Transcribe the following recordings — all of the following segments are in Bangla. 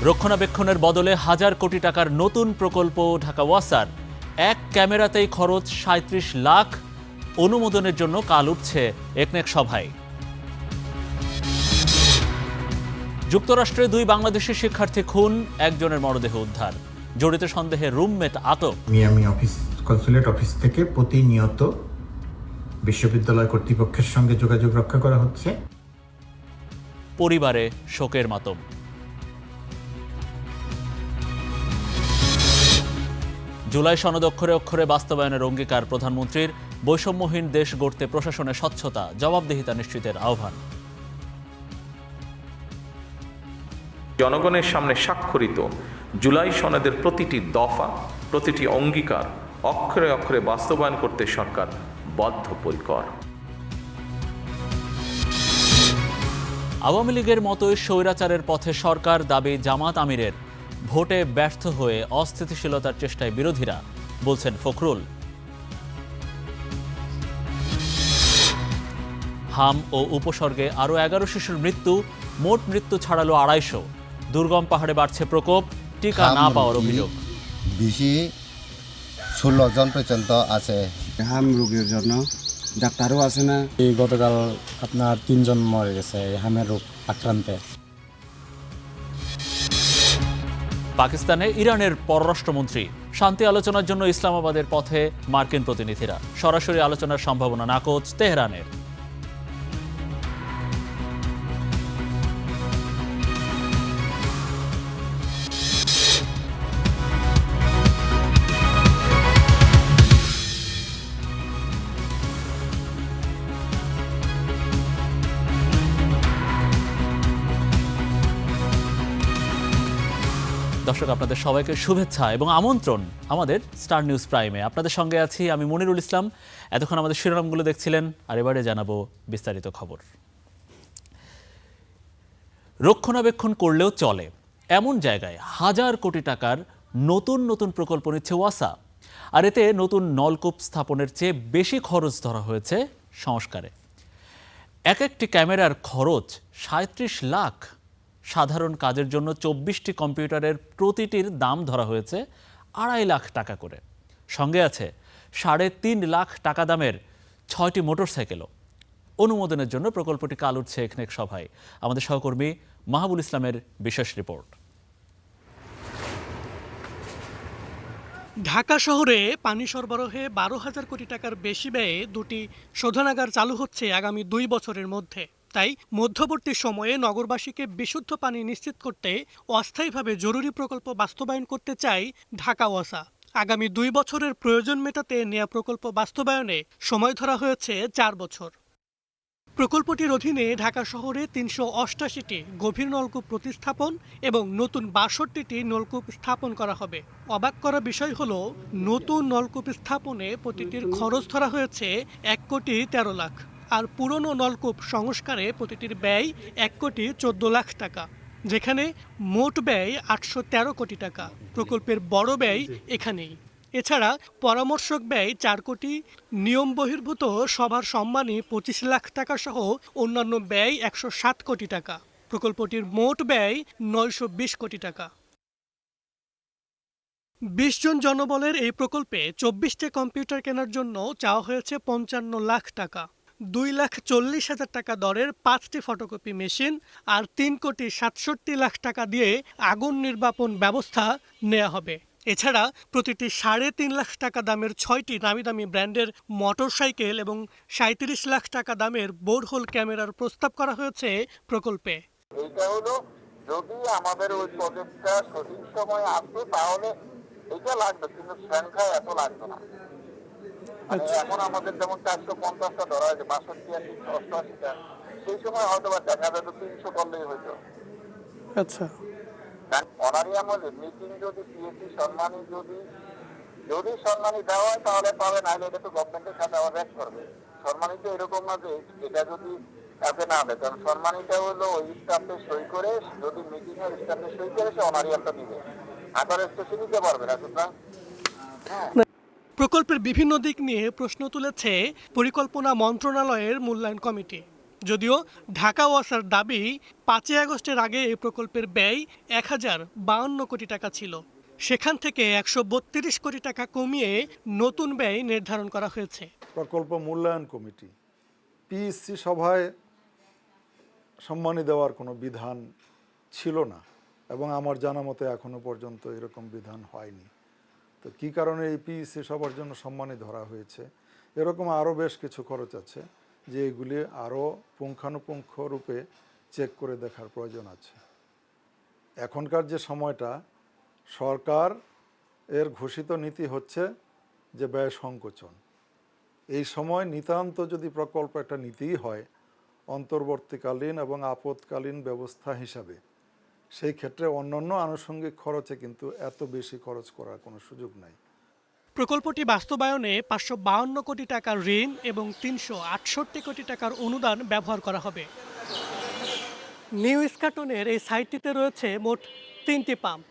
রক্ষণাবেক্ষণের বদলে হাজার কোটি টাকার নতুন প্রকল্প ঢাকা ওয়াসার। এক ক্যামেরাতেই খরচ ৩৭ লাখ। অনুমোদনের জন্য কাল উঠছে একনেক সভায়। যুক্তরাষ্ট্রে ২ বাংলাদেশি শিক্ষার্থী খুন, একজনের মরদেহ উদ্ধার। জড়িত সন্দেহে রুমমেট আটক। মিয়ামি কনসুলেট অফিস থেকে প্রতিনিয়ত বিশ্ববিদ্যালয় কর্তৃপক্ষের সঙ্গে যোগাযোগ রক্ষা করা হচ্ছে। পরিবারে শোকের মাতম। জুলাই সনদ অক্ষরে অক্ষরে বাস্তবায়নের অঙ্গীকার প্রধানমন্ত্রীর। বৈষম্যহীন দেশ গড়তে প্রশাসনে স্বচ্ছতা, জবাবদিহিতা নিশ্চিতের আহ্বান। জনগণের সামনে স্বাক্ষরিত জুলাই সনদের প্রতিটি দফা, প্রতিটি অঙ্গীকার অক্ষরে অক্ষরে বাস্তবায়ন করতে সরকার বদ্ধপরিকর। আওয়ামী লীগের মতোই স্বৈরাচারের পথে সরকার, দাবি জামাত আমিরের। ভোটে ব্যর্থ হয়ে অস্থিতিশীলতার চেষ্টায় বিরোধীরা, বলছেন ফখরুল। হাম ও উপসর্গে আরও ১১ শিশুর মৃত্যু, মোট মৃত্যু ছাড়ালো ২৫০। দুর্গম পাহাড়ে বাড়ছে প্রকোপ, টিকা না পাওয়ার অভিযোগ। বেশি ১৬ জন পর্যন্ত আছে। হাম রোগের জন্য ডাক্তারও আছে না। এই গতকাল আপনার ৩ জন মরে গেছে এই হামের রোগ আক্রান্তে। পাকিস্তানে ইরানের পররাষ্ট্রমন্ত্রী। শান্তি আলোচনার জন্য ইসলামাবাদের পথে মার্কিন প্রতিনিধিরা। সরাসরি আলোচনার সম্ভাবনা নাকচ তেহরানের। দর্শক, আপনাদের সবাইকে শুভেচ্ছা এবং আমন্ত্রণ আমাদের স্টার নিউজ প্রাইমে। আপনাদের সঙ্গে আছি আমি মনিরুল ইসলাম। এতক্ষণ আমাদের শিরোনামগুলো দেখছিলেন, আর এবারে জানাবো বিস্তারিত খবর। রক্ষণাবেক্ষণ করলেও চলে এমন জায়গায় হাজার কোটি টাকার নতুন নতুন প্রকল্প নিচ্ছে ওয়াসা। আর এতে নতুন নলকূপ স্থাপনের চেয়ে বেশি খরচ ধরা হয়েছে সংস্কারে। এক একটি ক্যামেরার খরচ ৩৭ লাখ। সাধারণ কাজের জন্য ২৪টি কম্পিউটারের প্রতিটির দাম ধরা হয়েছে ২.৫ লাখ টাকা করে। সঙ্গে আছে ৩.৫ লাখ টাকা দামের ৬টি মোটরসাইকেলও। অনুমোদনের জন্য প্রকল্পটি কাল উঠছে একনেক সভায়। আমাদের সহকর্মী মাহবুল ইসলামের বিশেষ রিপোর্ট। ঢাকা শহরে পানি সরবরাহে ১২,০০০ কোটি টাকার বেশি ব্যয়ে ২টি শোধনাগার চালু হচ্ছে আগামী ২ বছরের মধ্যে। তাই মধ্যবর্তী সময়ে নগরবাসীকে বিশুদ্ধ পানি নিশ্চিত করতে অস্থায়ীভাবে জরুরি প্রকল্প বাস্তবায়ন করতে চায় ঢাকা ওয়াসা। আগামী ২ বছরের প্রয়োজন মেটাতে নেয়া প্রকল্প বাস্তবায়নে সময় ধরা হয়েছে ৪ বছর। প্রকল্পটির অধীনে ঢাকা শহরে ৩৮৮টি গভীর নলকূপ প্রতিস্থাপন এবং নতুন ৬২টি নলকূপ স্থাপন করা হবে। অবাক করা বিষয় হলো, নতুন নলকূপ স্থাপনে প্রতিটির খরচ ধরা হয়েছে ১,১৩ লাখ। আর পুরনো নলকূপ সংস্কারে প্রতিটির ব্যয় ১,১৪ লাখ টাকা, যেখানে মোট ব্যয় ৮১৩ কোটি টাকা। প্রকল্পের বড় ব্যয় এখানেই। এছাড়া পরামর্শক ব্যয় ৪ কোটি, নিয়ম বহির্ভূত সভার সম্মানী ২৫ লাখ টাকা সহ অন্যান্য ব্যয় ১০৭ কোটি টাকা। প্রকল্পটির মোট ব্যয় ৯২০ কোটি টাকা। ২০ জন জনবলের এই প্রকল্পে ২৪টি কম্পিউটার কেনার জন্য চাওয়া হয়েছে ৫৫ লাখ টাকা। ২,৪০,০০০ টাকা দরের ৫টি ফটোকপি মেশিন আর ৩,৬৭,০০,০০০ টাকা দিয়ে আগুন নির্বাপন ব্যবস্থা নেওয়া হবে। এছাড়া প্রতিটি ৩.৫ লাখ টাকা দামের ৬টি নামি দামি ব্র্যান্ডের মোটরসাইকেল এবং ৩৭ লাখ টাকা দামের বোরহোল ক্যামেরার প্রস্তাব করা হয়েছে প্রকল্পে। এইটা হলো, যদি আমাদের ওই প্রজেক্টটা সঠিক সময় আসতো তাহলে এটা লাগবে, কিন্তু সংখ্যায় এত লাগবে না। এখন আমাদের যেমন ৪৫০টা ধরা হয়েছে, ৬২, ৮৮টা, সেই সময় হয়তো বা দেখা যেত ৩০০ করলেই হইতো। আচ্ছা, অনারিয়াম মিটিং যদি পিএসসি সম্মানী যদি সম্মানী দেওয়া হয় তাহলে পাবে, নাহলে এটা তো গভর্নমেন্টের সাথে আবার ব্যাক করবে। সম্মানী তো এরকম না যে এটা যদি তাকে না দেয়, কারণ সম্মানীটা হলো ওই স্টাফে সই করে, যদি মিটিং এর স্টাফে সই করে সে অনারিয়ামটা নিবে, আবার স্টেশন নিতে পারবে না। সুতরাং প্রকল্পের বিভিন্ন দিক নিয়ে প্রশ্ন তুলেছে পরিকল্পনা মন্ত্রণালয়ের মূল্যায়ন কমিটি। যদিও ঢাকা ওয়াসার দাবি 5 আগস্টের আগে এই প্রকল্পের ব্যয় 1052 কোটি টাকা ছিল। সেখান থেকে 132 কোটি টাকা কমিয়ে নতুন ব্যয় নির্ধারণ করা হয়েছে। প্রকল্প মূল্যায়ন কমিটি পিএসসি সভায় সম্মানী দেওয়ার কোনো বিধান ছিল না এবং আমার জানা মতে এখনো পর্যন্ত এরকম বিধান হয়নি। তো কী কারণে এই পিএসসি সবার জন্য সম্মানী ধরা হয়েছে, এরকম আরও বেশ কিছু খরচ আছে যে এগুলি আরও পুঙ্খানুপুঙ্খ রূপে চেক করে দেখার প্রয়োজন আছে। এখনকার যে সময়টা সরকার এর ঘোষিত নীতি হচ্ছে যে ব্যয় সংকোচন। এই সময় নিতান্ত যদি প্রকল্প একটা নীতিই হয় অন্তর্বর্তীকালীন এবং আপৎকালীন ব্যবস্থা হিসাবে, সেই ক্ষেত্রে অন্যান্য আনুষঙ্গিক খরচে কিন্তু এত বেশি খরচ করার কোনো সুযোগ নাই। প্রকল্পটি বাস্তবায়নে 552 কোটি টাকার ঋণ এবং 368 কোটি টাকার অনুদান ব্যবহার করা হবে। নিউ ইস্কাটনের এই সাইটটিতে রয়েছে মোট 3টি পাম্প।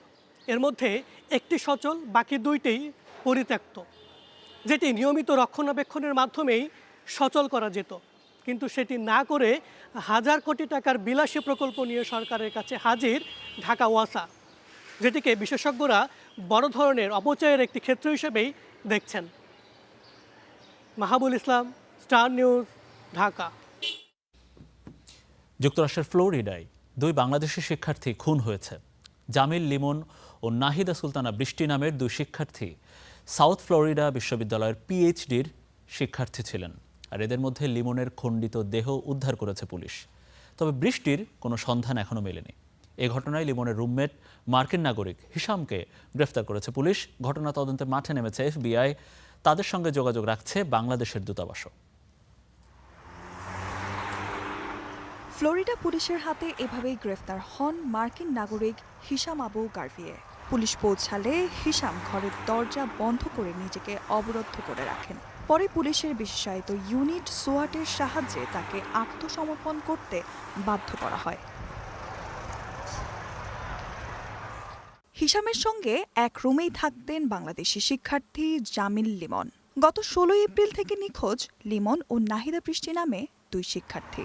এর মধ্যে একটি সচল, বাকি 2টি পরিত্যক্ত, যেটি নিয়মিত রক্ষণাবেক্ষণের মাধ্যমেই সচল করা যেত। কিন্তু সেটি না করে 1000 কোটি টাকার বিলাসী প্রকল্প নিয়ে সরকারের কাছে হাজির ঢাকা ওয়াসা, যেটিকে বিশেষজ্ঞরা বড় ধরনের অপচয়ের একটি ক্ষেত্র হিসেবেই দেখছেন। মাহাবুল ইসলাম, স্টার নিউজ, ঢাকা। যুক্তরাষ্ট্রের ফ্লোরিডায় 2 বাংলাদেশি শিক্ষার্থী খুন হয়েছে। জামিল লিমন ও নাহিদা সুলতানা বৃষ্টি নামের 2 শিক্ষার্থী সাউথ ফ্লোরিডা বিশ্ববিদ্যালয়ের পিএইচডির শিক্ষার্থী ছিলেন। আর এদের মধ্যে লিমনের খণ্ডিত দেহ উদ্ধার করেছে পুলিশ। তবে বৃষ্টির কোনো সন্ধান এখনও মেলেনি। এ ঘটনায় লিমনের রুমমেট মার্কিন নাগরিক হিশামকে গ্রেফতার করেছে পুলিশ। ঘটনা তদন্তে মাঠে নেমেছে FBI। তাদের সঙ্গে যোগাযোগ রাখছে বাংলাদেশের দূতাবাসও। ফ্লোরিডা পুলিশের হাতে এভাবেই গ্রেফতার হন মার্কিন নাগরিক হিশাম আবু গার্ভিয়ে। পুলিশ পৌঁছালে হিশাম ঘরের দরজা বন্ধ করে নিজেকে অবরুদ্ধ করে রাখেন। পরে পুলিশের বিশেষায়িত ইউনিট সোয়াটের সাহায্যে তাকে আত্মসমর্পণ করতে বাধ্য করা হয়। হিশামের সঙ্গে এক রুমেই থাকতেন বাংলাদেশি শিক্ষার্থী জামিল লিমন। গত 16 এপ্রিল থেকে নিখোঁজ লিমন ও নাহিদা বৃষ্টি নামে 2 শিক্ষার্থী।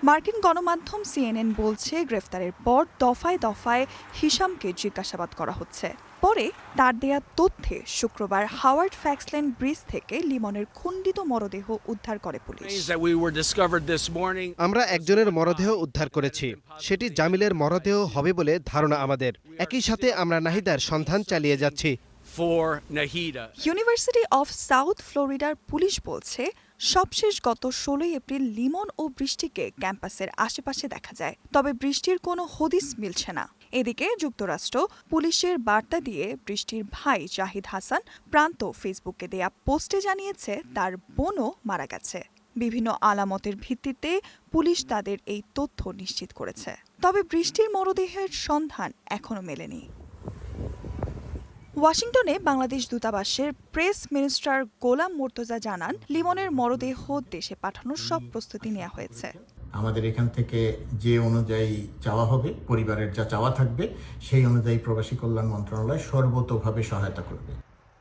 মার্কিন গণমাধ্যম CNN বলছে, গ্রেফতারের পর দফায় দফায় হিশামকে জিজ্ঞাসাবাদ করা হচ্ছে। পরে তার দেয়া তথ্যে শুক্রবার হাওয়ার্ড ফ্যাক্সল্যান্ড ব্রিজ থেকে লিমনের খণ্ডিত মরদেহ উদ্ধার করে পুলিশ। আমরা একজনের মরদেহ উদ্ধার করেছি, সেটি জামিলের মরদেহ হবে বলে ধারণা আমাদের। একই সাথে আমরা নাহিদার সন্ধান চালিয়ে যাচ্ছি। ইউনিভার্সিটি অফ সাউথ ফ্লোরিডার পুলিশ বলছে, সবশেষ গত 16 এপ্রিল লিমন ও বৃষ্টিকে ক্যাম্পাসের আশেপাশে দেখা যায়। তবে বৃষ্টির কোনো হদিস মিলছে না। এদিকে যুক্তরাষ্ট্র পুলিশের বার্তা দিয়ে বৃষ্টির ভাই জাহিদ হাসান প্রান্ত ফেসবুকে দেয়া পোস্টে জানিয়েছে তার বোনও মারা গেছে। বিভিন্ন আলামতের ভিত্তিতে পুলিশ তাদের এই তথ্য নিশ্চিত করেছে। তবে বৃষ্টির মরদেহের সন্ধান এখনো মেলেনি। ওয়াশিংটনে বাংলাদেশ দূতাবাসের প্রেস মিনিস্টার গোলাম মুর্তজা জানান, লিমনের মরদেহ দেশে পাঠানোর সব প্রস্তুতি নেওয়া হয়েছে। আমাদের এখান থেকে যে অনুযায়ী চাওয়া হবে, পরিবারের যা চাওয়া থাকবে, সেই অনুযায়ী প্রবাসী কল্যাণ মন্ত্রণালয় সর্বতোভাবে সহায়তা করবে।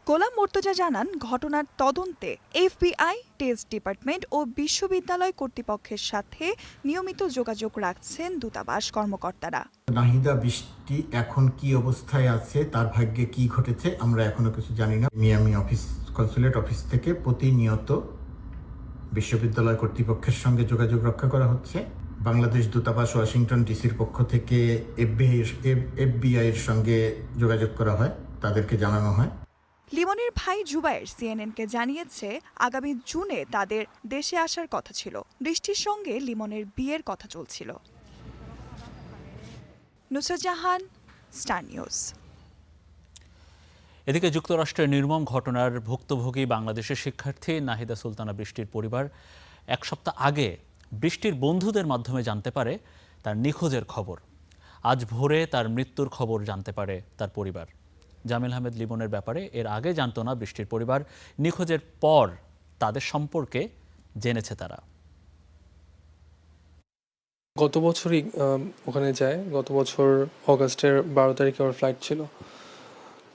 গোলাম মুর্তজা জানান, ঘটনার তদন্তে FBI, টেস্ট ডিপার্টমেন্ট ও বিশ্ববিদ্যালয় কর্তৃপক্ষের সাথে নিয়মিত যোগাযোগ রাখছেন দূতাবাস কর্মকর্তারা। নাহিদা বৃষ্টি এখন কি অবস্থায় আছে, তার ভাগ্যে কি ঘটেছে, আমরা এখনো কিছু জানি না। মিয়ামি কনসুলেট অফিস থেকে প্রতিনিয়ত বিশ্ববিদ্যালয় কর্তৃপক্ষের সঙ্গে যোগাযোগ রক্ষা করা হচ্ছে। বাংলাদেশ দূতাবাস ওয়াশিংটন ডিসির পক্ষ থেকে FBI এর সঙ্গে যোগাযোগ করা হয়, তাদেরকে জানানো হয়। লিমনের ভাই জুবায়ের CNN-কে জানিয়েছে, আগামী জুনে তাদের দেশে আসার কথা ছিল। বৃষ্টির সঙ্গে লিমনের বিয়ের কথা চলছিল। Nusrat Jahan, star news. এদিকে যুক্তরাষ্ট্রের নির্মম ঘটনার ভুক্তভোগী বাংলাদেশের শিক্ষার্থী নাহিদা সুলতানা বৃষ্টির পরিবার 1 সপ্তাহ আগে বৃষ্টির বন্ধুদের মাধ্যমে জানতে পারে তার নিখোঁজের খবর। আজ ভোরে তার মৃত্যুর খবর জানতে পারে তার পরিবার। জামিল আহমেদ লিমনের ব্যাপারে এর আগে জানতো না বৃষ্টির পরিবার। নিখোঁজের পর তাদের সম্পর্কে জেনেছে তারা। গত বছরই ওখানে যায়। গত বছর অগাস্টের 12 তারিখে ওর ফ্লাইট ছিল।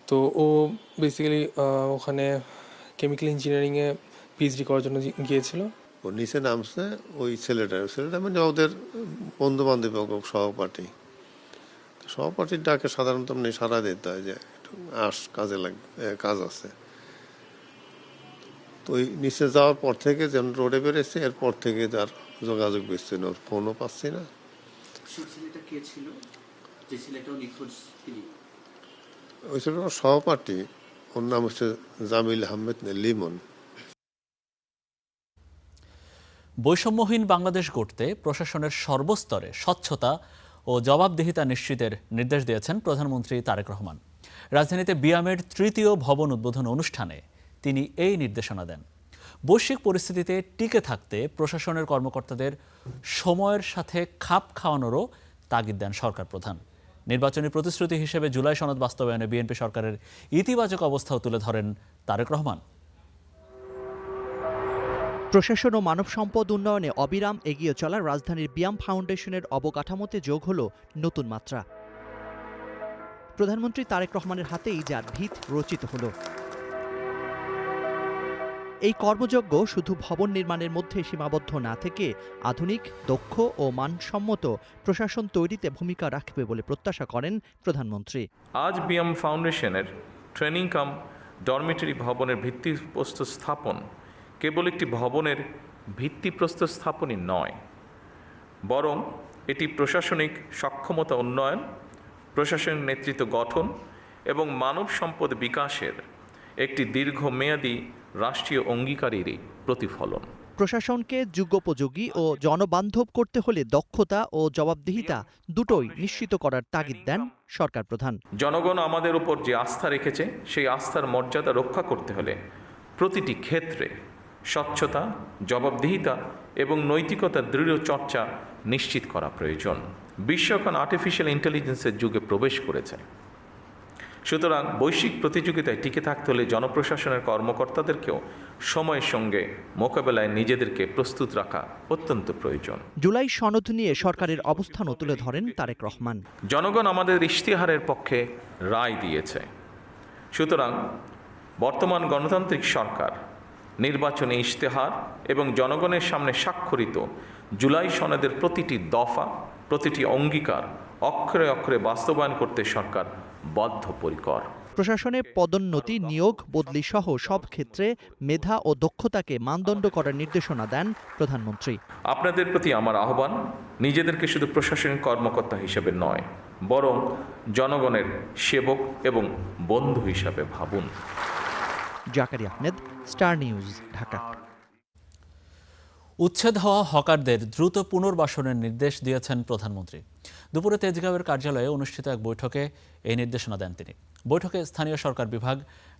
তো ও বেসিক্যালি ওখানে কেমিক্যাল ইঞ্জিনিয়ারিংয়ে PhD করার জন্য গিয়েছিল। নিচে নামছে ওই ছেলেটা মানে ওদের বন্ধু বান্ধব সহপাঠী, সহপাঠীর ডাকে সাধারণত এমনি সারা দিতে হয় যে কাজে লাগবে, কাজ আছে। তো ওই নিচে যাওয়ার পর থেকে যেমন রোডে বেরোচ্ছে, এরপর থেকে তার যোগাযোগ বিচ্ছিন্ন, ওর ফোনও পাচ্ছি না। ওই ছিল সহপাঠী, ওর নাম হচ্ছে জামিল আহমেদ লিমন। বৈষম্যহীন বাংলাদেশ গড়তে প্রশাসনের সর্বস্তরে স্বচ্ছতা ও জবাবদিহিতা নিশ্চিতের নির্দেশ দিয়েছেন প্রধানমন্ত্রী তারেক রহমান। রাজধানীতে বিয়ামের ৩য় ভবন উদ্বোধন অনুষ্ঠানে তিনি এই নির্দেশনা দেন। বৈশ্বিক পরিস্থিতিতে টিকে থাকতে প্রশাসনের কর্মকর্তাদের সময়ের সাথে খাপ খাওয়ানোরও তাগিদ দেন সরকার প্রধান। নির্বাচনী প্রতিশ্রুতি হিসেবে জুলাই সনদ বাস্তবায়নে বিএনপি সরকারের ইতিবাচক অবস্থাও তুলে ধরেন তারেক রহমান। প্রশাসন ও মানব সম্পদ উন্নয়নে অবিরাম এগিয়ে চলা রাজধানীর বিয়াম ফাউন্ডেশনের অবকাঠামোতে যোগ হল নতুন মাত্রা। প্রধানমন্ত্রী তারেক রহমানের হাতেই যার ভিত রচিত হল। এই কর্মযজ্ঞ শুধু ভবন নির্মাণের মধ্যে সীমাবদ্ধ না থেকে আধুনিক, দক্ষ ও মানসম্মত প্রশাসন তৈরিতে ভূমিকা রাখবে বলে প্রত্যাশা করেন প্রধানমন্ত্রী। আজ বিএম ফাউন্ডেশনের ট্রেনিং কাম ডরমিটরি ভবনের ভিত্তিপ্রস্তর স্থাপন কেবল একটি ভবনের ভিত্তিপ্রস্তর স্থাপনই নয়, বরং এটি প্রশাসনিক সক্ষমতা উন্নয়ন, প্রশাসনিক নেতৃত্ব গঠন এবং মানব সম্পদ বিকাশের একটি দীর্ঘমেয়াদী রাষ্ট্রীয় অঙ্গীকারেরই প্রতিফলন। প্রশাসনকে যুগোপযোগী ও জনবান্ধব করতে হলে দক্ষতা ও জবাবদিহিতা দুটোই নিশ্চিত করার তাগিদ দেন সরকার প্রধান। জনগণ আমাদের উপর যে আস্থা রেখেছে, সেই আস্থার মর্যাদা রক্ষা করতে হলে প্রতিটি ক্ষেত্রে স্বচ্ছতা, জবাবদিহিতা এবং নৈতিকতার দৃঢ় চর্চা নিশ্চিত করা প্রয়োজন। বিশ্ব এখন আর্টিফিশিয়াল ইন্টেলিজেন্সের যুগে প্রবেশ করেছে। সুতরাং বৈশ্বিক প্রতিযোগিতায় টিকে থাকতে হলে জনপ্রশাসনের কর্মকর্তাদেরকেও সময়ের সঙ্গে মোকাবেলায় নিজেদেরকে প্রস্তুত রাখা অত্যন্ত প্রয়োজন। জুলাই সনদ নিয়ে সরকারের অবস্থানও তুলে ধরেন তারেক রহমান। জনগণ আমাদের ইশতেহারের পক্ষে রায় দিয়েছে। সুতরাং বর্তমান গণতান্ত্রিক সরকার নির্বাচনী ইশতেহার এবং জনগণের সামনে স্বাক্ষরিত জুলাই সনদের প্রতিটি দফা, প্রতিটি অঙ্গীকার অক্ষরে অক্ষরে বাস্তবায়ন করতে সরকার বদ্ধপরিকর। প্রশাসনে পদোন্নতি, নিয়োগ, বদলি সহ সব ক্ষেত্রে মেধা ও দক্ষতাকে মানদণ্ড করার নির্দেশনা দেন প্রধানমন্ত্রী। আপনাদের প্রতি আমার আহ্বান, নিজেদেরকে শুধু প্রশাসনিক কর্মকর্তা হিসেবে নয়, বরং জনগণের সেবক এবং বন্ধু হিসাবে ভাবুন। Zakaria Ahmed, star news, Dhaka. উচ্ছেদ হওয়া হকারদের দ্রুত পুনর্বাসনের নির্দেশ দিয়েছেন প্রধানমন্ত্রী। দুপুরে তেজগাঁওয়ের কার্যালয়ে অনুষ্ঠিত এক বৈঠকে এই নির্দেশনা দেন তিনি। বৈঠকে স্থানীয় সরকার বিভাগ,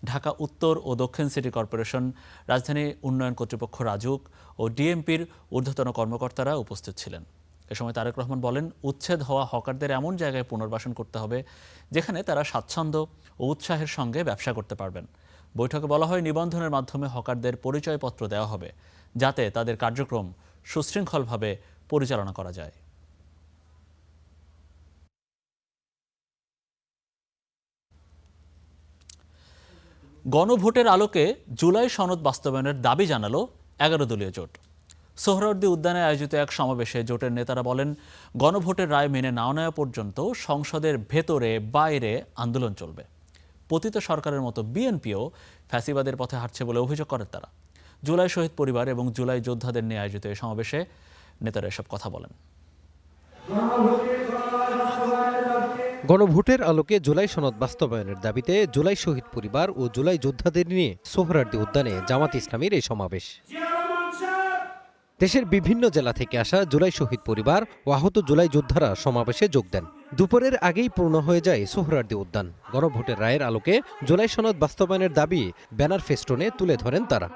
ঢাকা উত্তর ও দক্ষিণ সিটি কর্পোরেশন, রাজধানী উন্নয়ন কর্তৃপক্ষ রাজুক ও ডিএমপির ঊর্ধ্বতন কর্মকর্তারা উপস্থিত ছিলেন। এ সময় তারেক রহমান বলেন, উচ্ছেদ হওয়া হকারদের এমন জায়গায় পুনর্বাসন করতে হবে যেখানে তারা স্বাচ্ছন্দ্য ও উৎসাহের সঙ্গে ব্যবসা করতে পারবেন। বৈঠকে বলা হয়, নিবন্ধনের মাধ্যমে হকারদের পরিচয়পত্র দেওয়া হবে যাতে তাদের কার্যক্রম সুশৃঙ্খলভাবে পরিচালনা করা যায়। গণভোটের আলোকে জুলাই সনদ বাস্তবায়নের দাবি জানালো 11 দলীয় জোট। সোহরাওয়ার্দী উদ্যানে আয়োজিত এক সমাবেশে জোটের নেতারা বলেন, গণভোটের রায় মেনে না নেওয়া পর্যন্ত সংসদের ভেতরে বাইরে আন্দোলন চলবে। পতিত সরকারের মতো বিএনপিও ফ্যাসিবাদের পথে হাঁটছে বলে অভিযোগ করেন তারা। জুলাই শহীদ পরিবার এবং জুলাই যোদ্ধাদের নিয়ে আয়োজিত এই সমাবেশে নেতারা এসব কথা বলেন। গণভোটের আলোকে জুলাই সনদ বাস্তবায়নের দাবিতে জুলাই শহীদ পরিবার ও জুলাই যোদ্ধাদের নিয়ে সোহরাওয়ার্দী উদ্যানে জামাত ইসলামীর এই সমাবেশ। দেশের বিভিন্ন জেলা থেকে আসা জুলাই শহীদ পরিবার ও আহত জুলাই যোদ্ধারা সমাবেশে যোগ দেন। দুপুরের আগেই পূর্ণ হয়ে যায় সোহরাওয়ার্দী উদ্যান। গণভোটের রায়ের আলোকে জুলাই সনদ বাস্তবায়নের দাবি ব্যানার ফেস্টুনে তুলে ধরেন তারা।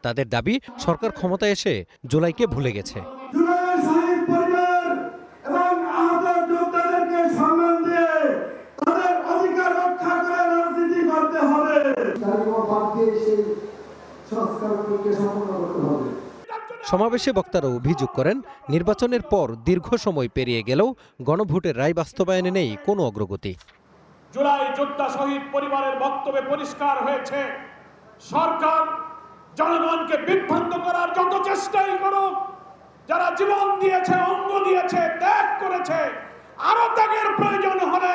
তাদের দাবি, সরকার ক্ষমতায় এসে জুলাইকে ভুলে গেছে। সমাবেশে বক্তারা অভিযোগ করেন, নির্বাচনের পর দীর্ঘ সময় পেরিয়ে গেলেও গণভোটের রায় বাস্তবায়নে নেই কোনো অগ্রগতি। জুলাই যোদ্ধা শহীদ পরিবারের বক্তব্যে পরিষ্কার হয়েছে, সরকার জনগণকে বিভ্রান্ত করার যত চেষ্টাই করুক, যারা জীবন দিয়েছে, অঙ্গ দিয়েছে, ত্যাগ করেছে, আরো ত্যাগের প্রয়োজন হলে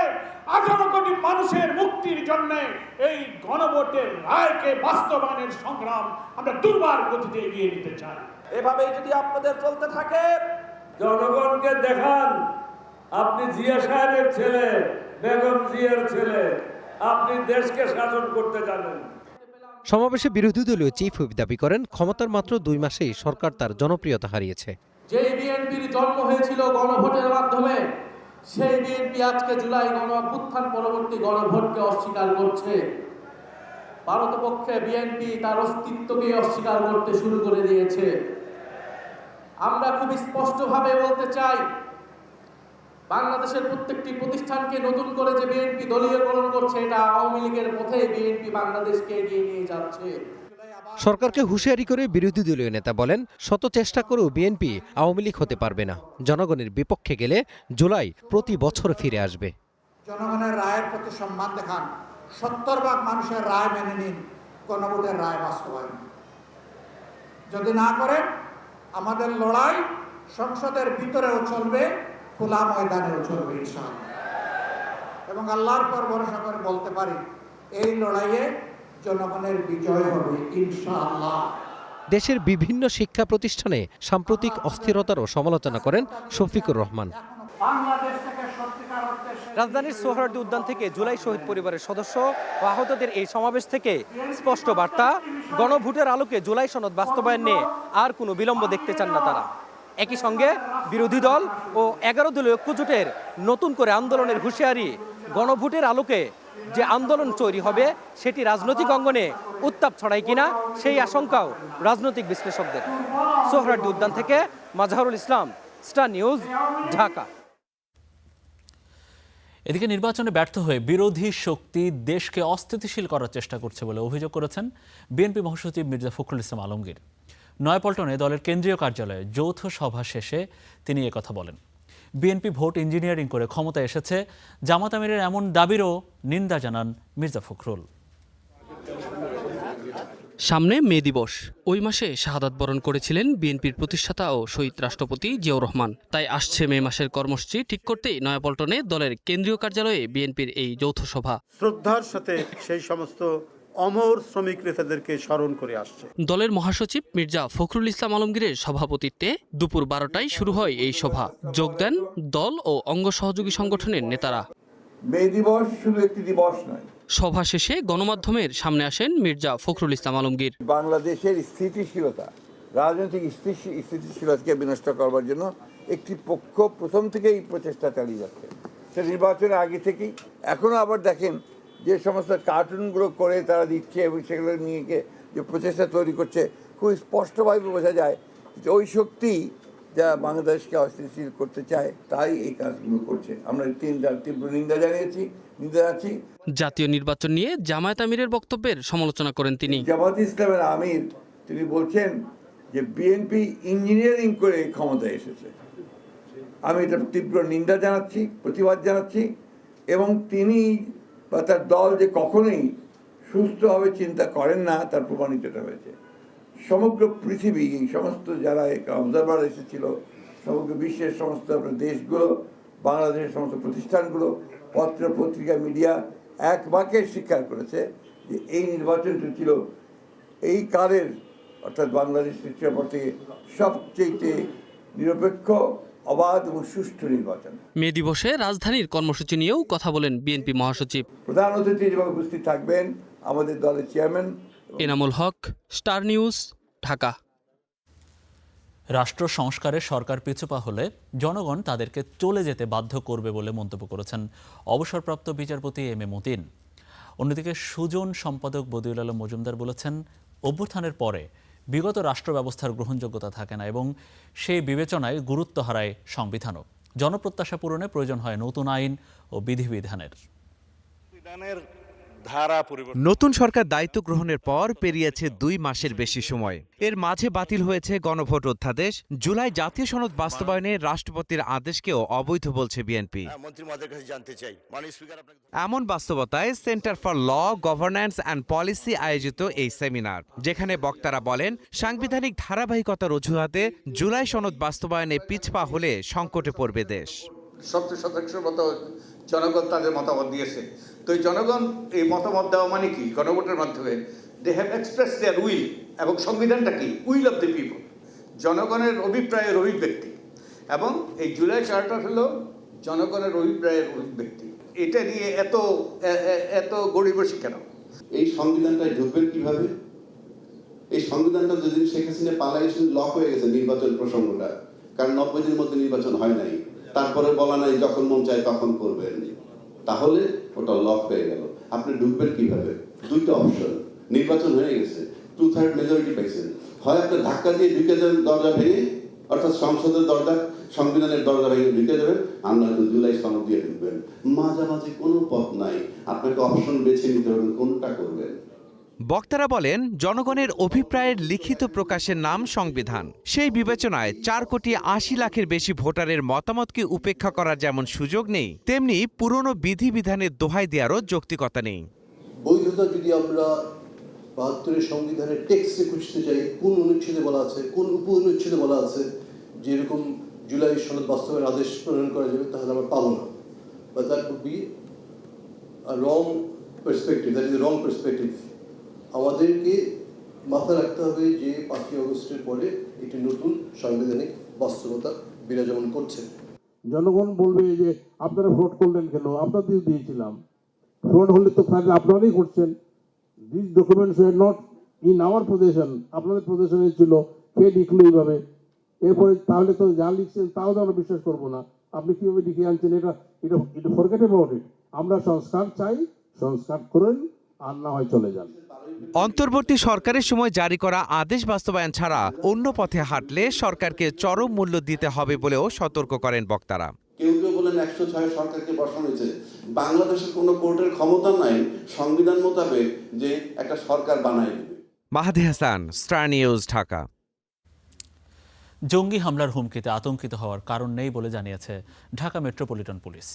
18 কোটি মানুষের মুক্তির জন্য এই গণভোটের রায়কে বাস্তবায়নের সংগ্রাম আমরা দুর্বার গতিতে এগিয়ে নিতে চাই। এভাবেই যদি আপনাদের চলতে থাকে, জনগণকে দেখান আপনি জিয়া সাহেবের ছেলে, বেগম জিয়ার ছেলে, আপনি দেশকে শাসন করতে জানেন। সমাবেশে বিরোধী দলীয় চিফ হুইপ দাবি করেন, ক্ষমতার মাত্র 2 মাসেই সরকার তার জনপ্রিয়তা হারিয়েছে। যে বিএনপির জন্ম হয়েছিল গণভোটের মাধ্যমে, সেই বিএনপি আজকে জুলাই গণঅভ্যুত্থান পরবর্তী গণভোটকে অস্বীকার করছে। ভারতপক্ষে বিএনপি তার অস্তিত্বকে অস্বীকার করতে শুরু করে দিয়েছে। আমরা খুব স্পষ্টভাবে বলতে চাই, বাংলাদেশের প্রত্যেকটি প্রতিষ্ঠানকে নতুন করে যে বিএনপি দলীয়করণ করছে, এটা আওয়ামী লীগের পথে বিএনপি বাংলাদেশকে এগিয়ে নিয়ে যাচ্ছে। সরকারকে হুঁশিয়ারি করে বিরোধী দলীয় নেতা বলেন, শত চেষ্টা করেও বিএনপি আওয়ামী লীগ হতে পারবে না। জনগণের বিপক্ষে গেলে জুলাই প্রতি বছর ফিরে আসবে। জনগণের রায়ের প্রতি সম্মান দেখান, 70% মানুষের রায় মেনে নিন, গণভোটের রায় বাস্তবায়ন যদি না করেন, আমাদের লড়াই সংসদের ভিতরেও চলবে, খোলা ময়দানেও চলবে ইনশাআল্লাহ। এবং আল্লাহর পর ভরসা করে বলতে পারি, এই লড়াইয়ে জনগণের বিজয় হবে ইনশাআল্লাহ। দেশের বিভিন্ন শিক্ষা প্রতিষ্ঠানে সাম্প্রতিক অস্থিরতারও সমালোচনা করেন শফিকুর রহমান। রাজধানীর সোহরাওয়ার্দী উদ্যান থেকে জুলাই শহীদ পরিবারের সদস্য ও আহতদের এই সমাবেশ থেকে স্পষ্ট বার্তা, গণভোটের আলোকে জুলাই সনদ বাস্তবায়ন নিয়ে আর কোনো বিলম্ব দেখতে চান না তারা। একই সঙ্গে বিরোধী দল ও 11 দলীয় ঐক্যজোটের নতুন করে আন্দোলনের হুঁশিয়ারি, গণভোটের আলোকে যে আন্দোলন তৈরি হবে সেটি রাজনৈতিক অঙ্গনে উত্তাপ ছড়ায় কিনা সেই আশঙ্কাও রাজনৈতিক বিশ্লেষকদের। সোহরাওয়ার্দী উদ্যান থেকে মাজহারুল ইসলাম, স্টার নিউজ, ঢাকা। এদিকে নির্বাচনে ব্যর্থ হয়ে বিরোধী শক্তি দেশকে অস্থিতিশীল করার চেষ্টা করছে বলে অভিযোগ করেছেন বিএনপি মহাসচিব মির্জা ফখরুল ইসলাম আলমগীর। নয়াপল্টনে দলের কেন্দ্রীয় কার্যালয়ে যৌথ সভা শেষে তিনি একথা বলেন। বিএনপি ভোট ইঞ্জিনিয়ারিং করে ক্ষমতায় এসেছে, জামাত আমিরের এমন দাবিরও নিন্দা জানান মির্জা ফখরুল। সামনে মে দিবস, ওই মাসে শাহাদাত বরণ করেছিলেন বিএনপির প্রতিষ্ঠাতা ও শহীদ রাষ্ট্রপতি জিয়াউর রহমান। তাই আসছে মে মাসের কর্মসূচি ঠিক করতেই নয়াপল্টনে দলের কেন্দ্রীয় কার্যালয়ে বিএনপির এই যৌথ সভা। শ্রদ্ধার সাথে সেই সমস্ত অমর শ্রমিক নেতাদেরকে স্মরণ করে আসছে। দলের মহাসচিব মির্জা ফখরুল ইসলাম আলমগীরের সভাপতিত্বে দুপুর 12টায় শুরু হয় এই সভা। যোগ দেন দল ও অঙ্গ সহযোগী সংগঠনের নেতারা। মে দিবস শুধু একটি দিবস নয়। সভা শেষে গণমাধ্যমের সামনে আসেন মির্জা ফখরুল ইসলাম আলমগীর। বাংলাদেশের স্থিতিশীলতা, রাজনৈতিক স্থিতিশীলতাকে বিনষ্ট করবার জন্য একটি পক্ষ প্রথম থেকেই প্রচেষ্টা চালিয়ে যাচ্ছে। সে নির্বাচনের আগে থেকেই, এখনো আবার দেখেন যে সমস্ত কার্টুনগুলো করে তারা দিচ্ছে এবং সেগুলো নিয়ে যে প্রচেষ্টা তৈরি করছে, খুব স্পষ্টভাবে বোঝা যায় যে ওই শক্তি যা বাংলাদেশকে অস্থিতিশীল করতে চায় তাই এই কাজগুলো করছে। আমরা তীব্র নিন্দা জানিয়েছি, নিন্দা আছি। জাতীয় নির্বাচন নিয়ে জামায়াত আমিরের বক্তব্যের সমালোচনা করেন তিনি। জামাত ইসলামের আমির তিনি বলছেন যে বিএনপি ইঞ্জিনিয়ারিং করে ক্ষমতায় এসেছে। আমি এটা তীব্র নিন্দা জানাচ্ছি, প্রতিবাদ জানাচ্ছি, এবং তিনি বা তার দল যে কখনোই সুস্থভাবে চিন্তা করেন না তার প্রমাণিত হয়েছে। সমগ্র পৃথিবী, এই সমস্ত যারা অবজারভার এসেছিল, সমগ্র বিশ্বের সমস্ত দেশগুলো, বাংলাদেশের সমস্ত প্রতিষ্ঠানগুলো, পত্র পত্রিকা, মিডিয়া এক বাক্যে স্বীকার করেছে যে এই নির্বাচনটি ছিল এই কালের, অর্থাৎ বাংলাদেশের ইতিহাস থেকে সবচেয়ে নিরপেক্ষ, অবাধ এবং সুষ্ঠু নির্বাচন। মে দিবসে রাজধানীর কর্মসূচি নিয়েও কথা বলেন বিএনপি মহাসচিব। প্রধান অতিথি হিসেবে উপস্থিত থাকবেন আমাদের দলের chairman Enamul Haque, star news, Dhaka. রাষ্ট্র সংস্কারে সরকার পিছুপা হলে জনগণ তাদেরকে চলে যেতে বাধ্য করবে বলে মন্তব্য করেছেন অবসরপ্রাপ্ত বিচারপতি এম এ মতিন। অন্যদিকে সুজন সম্পাদক বদিউল আলম মজুমদার বলেছেন, অভ্যুত্থানের পরে বিগত রাষ্ট্র ব্যবস্থার গ্রহণযোগ্যতা থাকে না এবং সেই বিবেচনায় গুরুত্ব হারায় সংবিধানও। জনপ্রত্যাশা পূরণে প্রয়োজন হয় নতুন আইন ও বিধিবিধানের। নতুন সরকার দায়িত্ব গ্রহণের পর পেরিয়েছে 2 মাসের বেশি সময়। এর মাঝে বাতিল হয়েছে গণভোট অধ্যাদেশ, জুলাই জাতীয় সনদ বাস্তবায়নে রাষ্ট্রপতির আদেশকেও অবৈধ বলছে বিএনপি। এমন বাস্তবতায় center for law, governance and policy আয়োজিত এই সেমিনার, যেখানে বক্তারা বলেন সাংবিধানিক ধারাবাহিকতার অজুহাতে জুলাই সনদ বাস্তবায়নে পিছপা হলে সংকটে পড়বে দেশ। 70% মতো জনগণ তাদের মতামত দিয়েছে। তো এই জনগণ এই মতামত দেওয়া মানে কি? গণভোটের মাধ্যমে they have express their will. এবং সংবিধানটা কি? উইল অফ দ্য পিপল, জনগণের অভিপ্রায়ের অভিব্যক্তি। এবং এই জুলাই চার্টার হলো জনগণের অভিপ্রায়ের অভিব্যক্তি। এটা নিয়ে এত গড়িবসি কেন? এই সংবিধানটায় ঢুকবেন কিভাবে? এই সংবিধানটা যেদিন শেখ হাসিনা পালাইছেন লক হয়ে গেছে নির্বাচন প্রসঙ্গটা, কারণ 90 দিনের মধ্যে নির্বাচন হয় নাই। তারপরে বলা নাই যখন মন চায় তখন করবেন, তাহলে ওটা লক হয়ে গেল। আপনি ঢুকবেন কিভাবে? 2টা অপশন, নির্বাচন হয়ে গেছে, 2/3 মেজরিটি পাইছেন, হয় আপনি ধাক্কা দিয়ে ঢুকে যাবেন দরজা ভেঙে, অর্থাৎ সংসদের দরজা, সংবিধানের দরজা ভেঙে ঢুকে যাবেন, আর নয়তো জুলাই সনদ দিয়ে ঢুকবেন। মাঝামাঝি কোনো পথ নাই, আপনাকে অপশন বেছে নিতে হবে কোনটা করবেন। বক্তারা বলেন জনগণের অভিপ্রায়ের লিখিত প্রকাশের নাম সংবিধান। সেই বিবেচনায় 4,80,00,000-এর বেশি ভোটারের মতামতকে উপেক্ষা করার যেমন সুযোগ নেই, তেমনি পুরনো বিধিবিধানের দোহাই দেওয়ারও যৌক্তিকতা নেই। বৈধতা যদি আমরা 72-এর সংবিধানের টেক্সটে খুঁজতে চাই, কোন অনুচ্ছেদে বলা আছে, কোন উপ অনুচ্ছেদে বলা আছে যে এরকম জুলাই সনদ বাস্তবায়নের আদেশ প্রণয়ন করা যাবে, তাহলে আমরা পাবো না। বা that would be a wrong perspective, that is a wrong perspective. আমাদেরকে মাথায় রাখতে হবে যে 5ই আগস্টের পরে একটি নতুন সাংবিধানিক বাস্তবতা বিরাজমান করছে। জনগণ বলবে যে আপনারা ভোট করলেন কেন? আপনাদের দিয়েছিলাম। ভোট হলে তো ফাইল আপনারাই করছেন। This documents were not in our position, আপনাদের পজিশনে ছিল, কে লিখলো এইভাবে? এরপরে তাহলে তো যা লিখছেন তাও তো আমরা বিশ্বাস করবো না। আপনি কীভাবে লিখে আনছেন? এটা ফরগেট অ্যাবাউট ইট। আমরা সংস্কার চাই, সংস্কার করেন, আর না হয় চলে যান। অন্তর্বর্তী সরকারের সময় জারি করা আদেশ বাস্তবায়ন ছাড়া অন্য পথে হাঁটলে সরকারকে চরম মূল্য দিতে হবে বলেও সতর্ক করেন বক্তারা। কেউ কেউ বলেন 106 সরকারকে বসানো হয়েছে। বাংলাদেশের কোনো কোর্টের ক্ষমতা নাই সংবিধান মোতাবেক যে একটা সরকার বানায় দেবে। মাহাদি হাসান, স্টার নিউজ, ঢাকা। জঙ্গি হামলার হুমকিতে আতঙ্কিত হওয়ার কারণ নেই বলে জানিয়েছে ঢাকা মেট্রোপলিটন পুলিশ।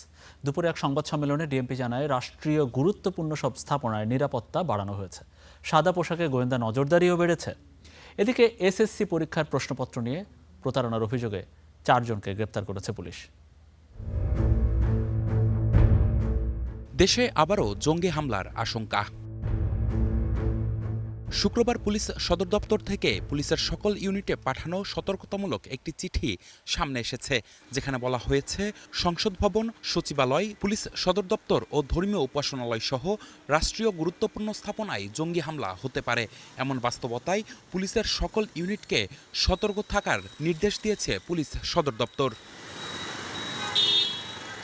দুপুরে এক সংবাদ সম্মেলনে ডিএমপি জানায় রাষ্ট্রীয় গুরুত্বপূর্ণ সব স্থাপনায় নিরাপত্তা বাড়ানো হয়েছে, সাদা পোশাকে গোয়েন্দা নজরদারিও বেড়েছে। এদিকে এসএসসি পরীক্ষার প্রশ্নপত্র নিয়ে প্রতারণার অভিযোগে 4 জনকে গ্রেপ্তার করেছে পুলিশ। দেশে আবারও জঙ্গি হামলার আশঙ্কা। শুক্রবার পুলিশ সদর দপ্তর থেকে পুলিশের সকল ইউনিটে পাঠানো সতর্কতামূলক একটি চিঠি সামনে এসেছে, যেখানে বলা হয়েছে সংসদ ভবন, সচিবালয়, পুলিশ সদর দপ্তর ও ধর্মীয় উপাসনালয় সহ রাষ্ট্রীয় গুরুত্বপূর্ণ স্থাপনায় জঙ্গি হামলা হতে পারে। এমন বাস্তবতায় পুলিশের সকল ইউনিটকে সতর্ক থাকার নির্দেশ দিয়েছে পুলিশ সদর দপ্তর।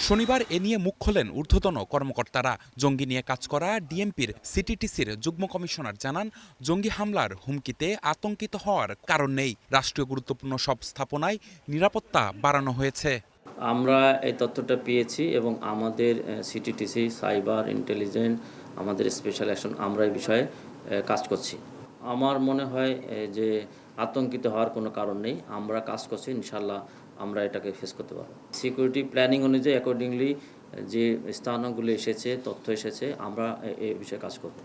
শনিবার এ নিয়ে মুখ খোলেন ঊর্ধ্বতন কর্মকর্তারা। জঙ্গি নিয়ে কাজ করা ডিএমপির সিটিটিসির যুগ্ম কমিশনার জানান, জঙ্গি হামলার হুমকিতে আতঙ্কিত হওয়ার কারণ নেই। রাষ্ট্রীয় গুরুত্বপূর্ণ সব স্থাপনায় নিরাপত্তা বাড়ানো হয়েছে। আমরা এই তথ্যটা পেয়েছি এবং আমাদের সিটিটিসি, সাইবার ইন্টেলিজেন্স, আমাদের স্পেশাল অ্যাকশন, আমরা এই বিষয়ে কাজ করছি। আমার মনে হয় যে আতঙ্কিত হওয়ার কোনো কারণ নেই। আমরা কাজ করছি, ইনশাল্লাহ আমরা এটাকে ফেস করতে পারবো। সিকিউরিটি প্ল্যানিং অনুযায়ী অ্যাকর্ডিংলি যে স্থানগুলো এসেছে, তথ্য এসেছে, আমরা এই বিষয়ে কাজ করব।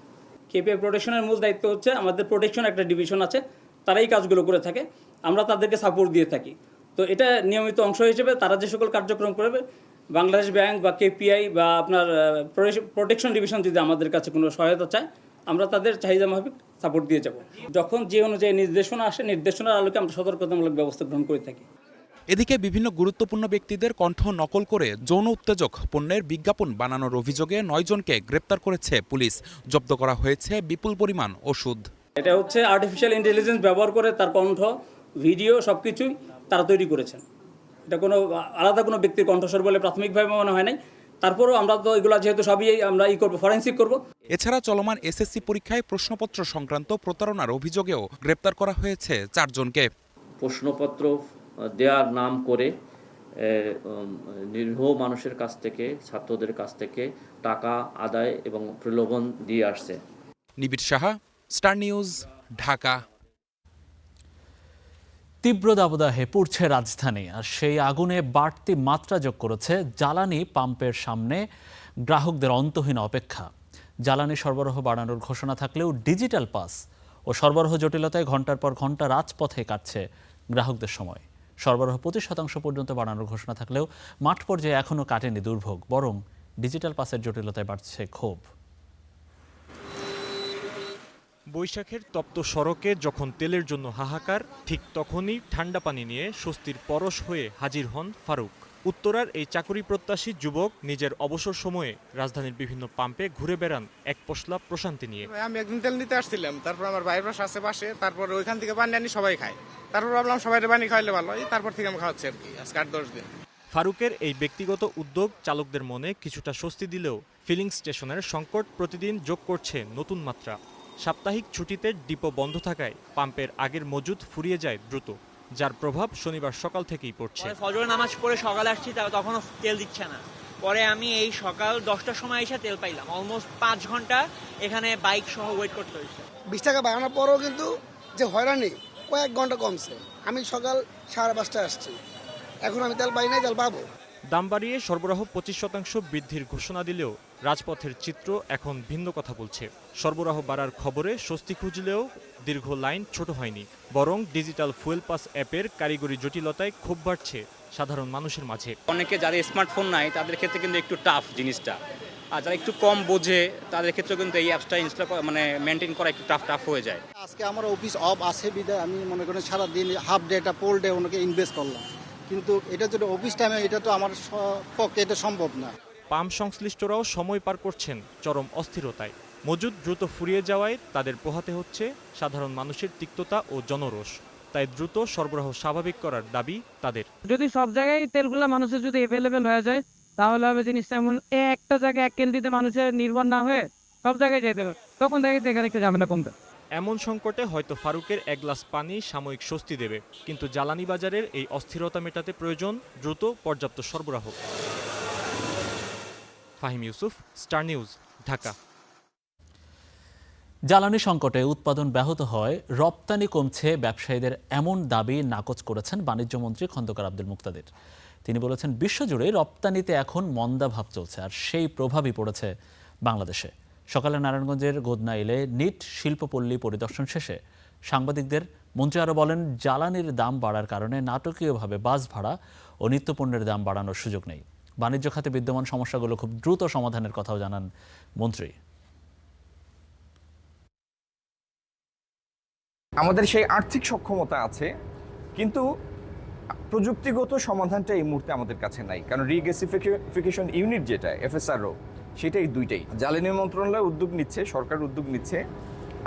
কেপিআই প্রোটেকশনের মূল দায়িত্ব হচ্ছে আমাদের প্রোটেকশন একটা ডিভিশন আছে, তারাই কাজগুলো করে থাকে, আমরা তাদেরকে সাপোর্ট দিয়ে থাকি। তো এটা নিয়মিত অংশ হিসেবে তারা যে সকল কার্যক্রম করবে, বাংলাদেশ ব্যাংক বা কেপিআই বা আপনার প্রোটেকশন ডিভিশন যদি আমাদের কাছে কোনো সহায়তা চায়, আমরা তাদের চাহিদা মাফিক সাপোর্ট দিয়ে যাব। যখন যে অনুযায়ী নির্দেশনা আসে, নির্দেশনার আলোকে আমরা সতর্কতামূলক ব্যবস্থা গ্রহণ করে থাকি। এদিকে বিভিন্ন গুরুত্বপূর্ণ ব্যক্তিদের কণ্ঠ নকল করে যৌন উত্তেজক পণ্যের বিজ্ঞাপন বানানোর অভিযোগে 9 জনকে গ্রেপ্তার করেছে পুলিশ। জব্দ করা হয়েছে বিপুল পরিমাণ ওষুধ। এটা হচ্ছে আর্টিফিশিয়াল ইন্টেলিজেন্স ব্যবহার করে তার কণ্ঠ, ভিডিও সবকিছুই তারা তৈরি করেছেন। এটা কোনো আলাদা কোনো ব্যক্তির কণ্ঠস্বর বলে প্রাথমিকভাবে মনে হয় নাই। তারপরও আমরা তো এগুলো যেহেতু সবই আমরা করবো, ফরেন্সিক করব। এছাড়া চলমান এসএসসি পরীক্ষায় প্রশ্নপত্র সংক্রান্ত প্রতারণার অভিযোগেও গ্রেপ্তার করা হয়েছে 4 জনকে। প্রশ্নপত্র দেওয়ার নাম করে নিরীহ মানুষের কাছ থেকে, ছাত্রদের কাছ থেকে টাকা আদায় এবং প্রলোভন দিয়ে আসছে। নিবিড় সাহা, স্টার নিউজ, ঢাকা। তীব্র দাবদাহে পুড়ছে রাজধানী, আর সেই আগুনে বাড়তি মাত্রা যোগ করেছে জ্বালানি পাম্পের সামনে গ্রাহকদের অন্তহীন অপেক্ষা। জ্বালানি সরবরাহ বাড়ানোর ঘোষণা থাকলেও ডিজিটাল পাস ও সরবরাহ জটিলতায় ঘন্টার পর ঘন্টা রাজপথে কাটছে গ্রাহকদের সময়। সরবরাহ 25% পর্যন্ত বাড়ানোর ঘোষণা থাকলেও মাঠ পর্যায়ে এখনও কাটেনি দুর্ভোগ, বরং ডিজিটাল পাসের জটিলতায় বাড়ছে ক্ষোভ। বৈশাখের তপ্ত সড়কে যখন তেলের জন্য হাহাকার, ঠিক তখনই ঠান্ডা পানি নিয়ে স্বস্তির পরশ হয়ে হাজির হন ফারুক। উত্তরার এই চাকরি প্রত্যাশী যুবক নিজের অবসর সময়ে রাজধানীর বিভিন্ন পাম্পে ঘুরে বেড়ান এক পশলা প্রশান্তি নিয়ে। আমি একদিন তেল নিতে আসছিলাম, তারপর আমার ভাইয়ের বাসা আশেপাশে, তারপর ওইখান থেকে পানি আনি সবাই খায়, তারপর ভাবলাম সবাই পানি খাইলে ভালো হয়, তারপর থেকে আমি খাওয়াচ্ছি আর কি, আজকে 8-10 দিন। ফারুকের এই ব্যক্তিগত উদ্যোগ চালকদের মনে কিছুটা স্বস্তি দিলেও ফিলিং স্টেশনের সংকট প্রতিদিন যোগ করছে নতুন মাত্রা। সাপ্তাহিক ছুটিতে ডিপো বন্ধ থাকায় পাম্পের আগের মজুদ ফুরিয়ে যায় দ্রুত, যার প্রভাব শনিবার সকাল থেকেই পড়ছে। ফজর নামাজ পড়ে সকালে আসছি, তখনও তেল দিচ্ছে না। পরে আমি এই সকাল 10টার সময় এসে তেল পাইলাম। অলমোস্ট 5 ঘন্টা এখানে বাইক সহ ওয়েট করতে হয়েছে। 20 টাকা বাড়ানোর পরেও কিন্তু যে হয়রানি কয়েক ঘন্টা কমছে। আমি সকাল 5:30টায় আসছি, এখন আমি তেল পাই নাই, তেল পাবো। দাম বাড়িয়ে সরবরাহ 25% বৃদ্ধির ঘোষণা দিলেও রাজপথের চিত্র এখন ভিন্ন কথা বলছে। সরবরাহ বাড়ার খবরে স্বস্তি খুঁজলেও দীর্ঘ লাইন ছোট হয়নি, বরং ডিজিটাল ফুয়েল পাস অ্যাপের কারিগরি জটিলতায় ক্ষোভ বাড়ছে সাধারণ মানুষের মাঝে। অনেকে যাদের স্মার্টফোন নাই তাদের ক্ষেত্রে কিন্তু একটু টাফ জিনিসটা, আর যারা একটু কম বোঝে তাদের ক্ষেত্রে কিন্তু এই অ্যাপসটা ইনস্টল মেনটেন করা একটু টাফ হয়ে যায়। আজকে আমার অফিস অফ আছে বিদায় আমি মনে করি সারাদিন হাফ ডেটা পোল ডে ওনাকে ইনভেস্ট করলাম, কিন্তু এটা যদি অফিস টাইমে, এটা তো আমার পক্ষে এটা সম্ভব না। পাম্প সংশ্লিষ্টরাও সময় পার করছেন চরম অস্থিরতায়। মজুদ দ্রুত ফুরিয়ে যাওয়ায় তাদের পোহাতে হচ্ছে সাধারণ মানুষের তিক্ততা ও জনরোষ। তাই দ্রুত সরবরাহ স্বাভাবিক করার দাবি তাদের। যদি সব জায়গায় তেলগুলো মানুষের যদি অ্যাভেলেবেল হয়ে যায়, তাহলে হবে জিনিসটা এমন একটা জায়গায় এক কেন্দ্রিতে মানুষের নির্ভর না হয়ে সব জায়গায় যেতে হবে, তখন দেখে এখানে একটু ঝামেলা কমবে। এমন সংকটে হয়তো ফারুকের এক গ্লাস পানি সাময়িক স্বস্তি দেবে, কিন্তু জ্বালানি বাজারের এই অস্থিরতা মেটাতে প্রয়োজন দ্রুত পর্যাপ্ত সরবরাহ। Fahim Yusuf, star news, Dhaka. জ্বালানি সংকটে উৎপাদন ব্যাহত হয়, রপ্তানি কমছে, ব্যবসায়ীদের এমন দাবি নাকচ করেছেন বাণিজ্যমন্ত্রী খন্দকার আব্দুল মুক্তাদির। তিনি বলেছেন, বিশ্বজুড়ে রপ্তানিতে এখন মন্দাভাব চলছে, আর সেই প্রভাবই পড়েছে বাংলাদেশে। সকালে নারায়ণগঞ্জের গোদনাইলে নিট শিল্পপল্লী পরিদর্শন শেষে সাংবাদিকদের মন্ত্রী আরও বলেন, জ্বালানির দাম বাড়ার কারণে নাটকীয়ভাবে বাস ভাড়া ও নিত্যপণ্যের দাম বাড়ানোর সুযোগ নেই। বাণিজ্য খাতে বিদ্যমান সমস্যাগুলো খুব দ্রুত সমাধানের কথাও জানান মন্ত্রী। আমাদের সেই আর্থিক সক্ষমতা আছে, কিন্তু প্রযুক্তিগত সমাধানটা এই মুহূর্তে আমাদের কাছে নাই, কারণ রিগ্যাসিফিকেশন ইউনিট যেটা FSRO, সেটাই দুইটাই। জ্বালানি মন্ত্রণালয় উদ্যোগ নিচ্ছে, সরকার উদ্যোগ নিচ্ছে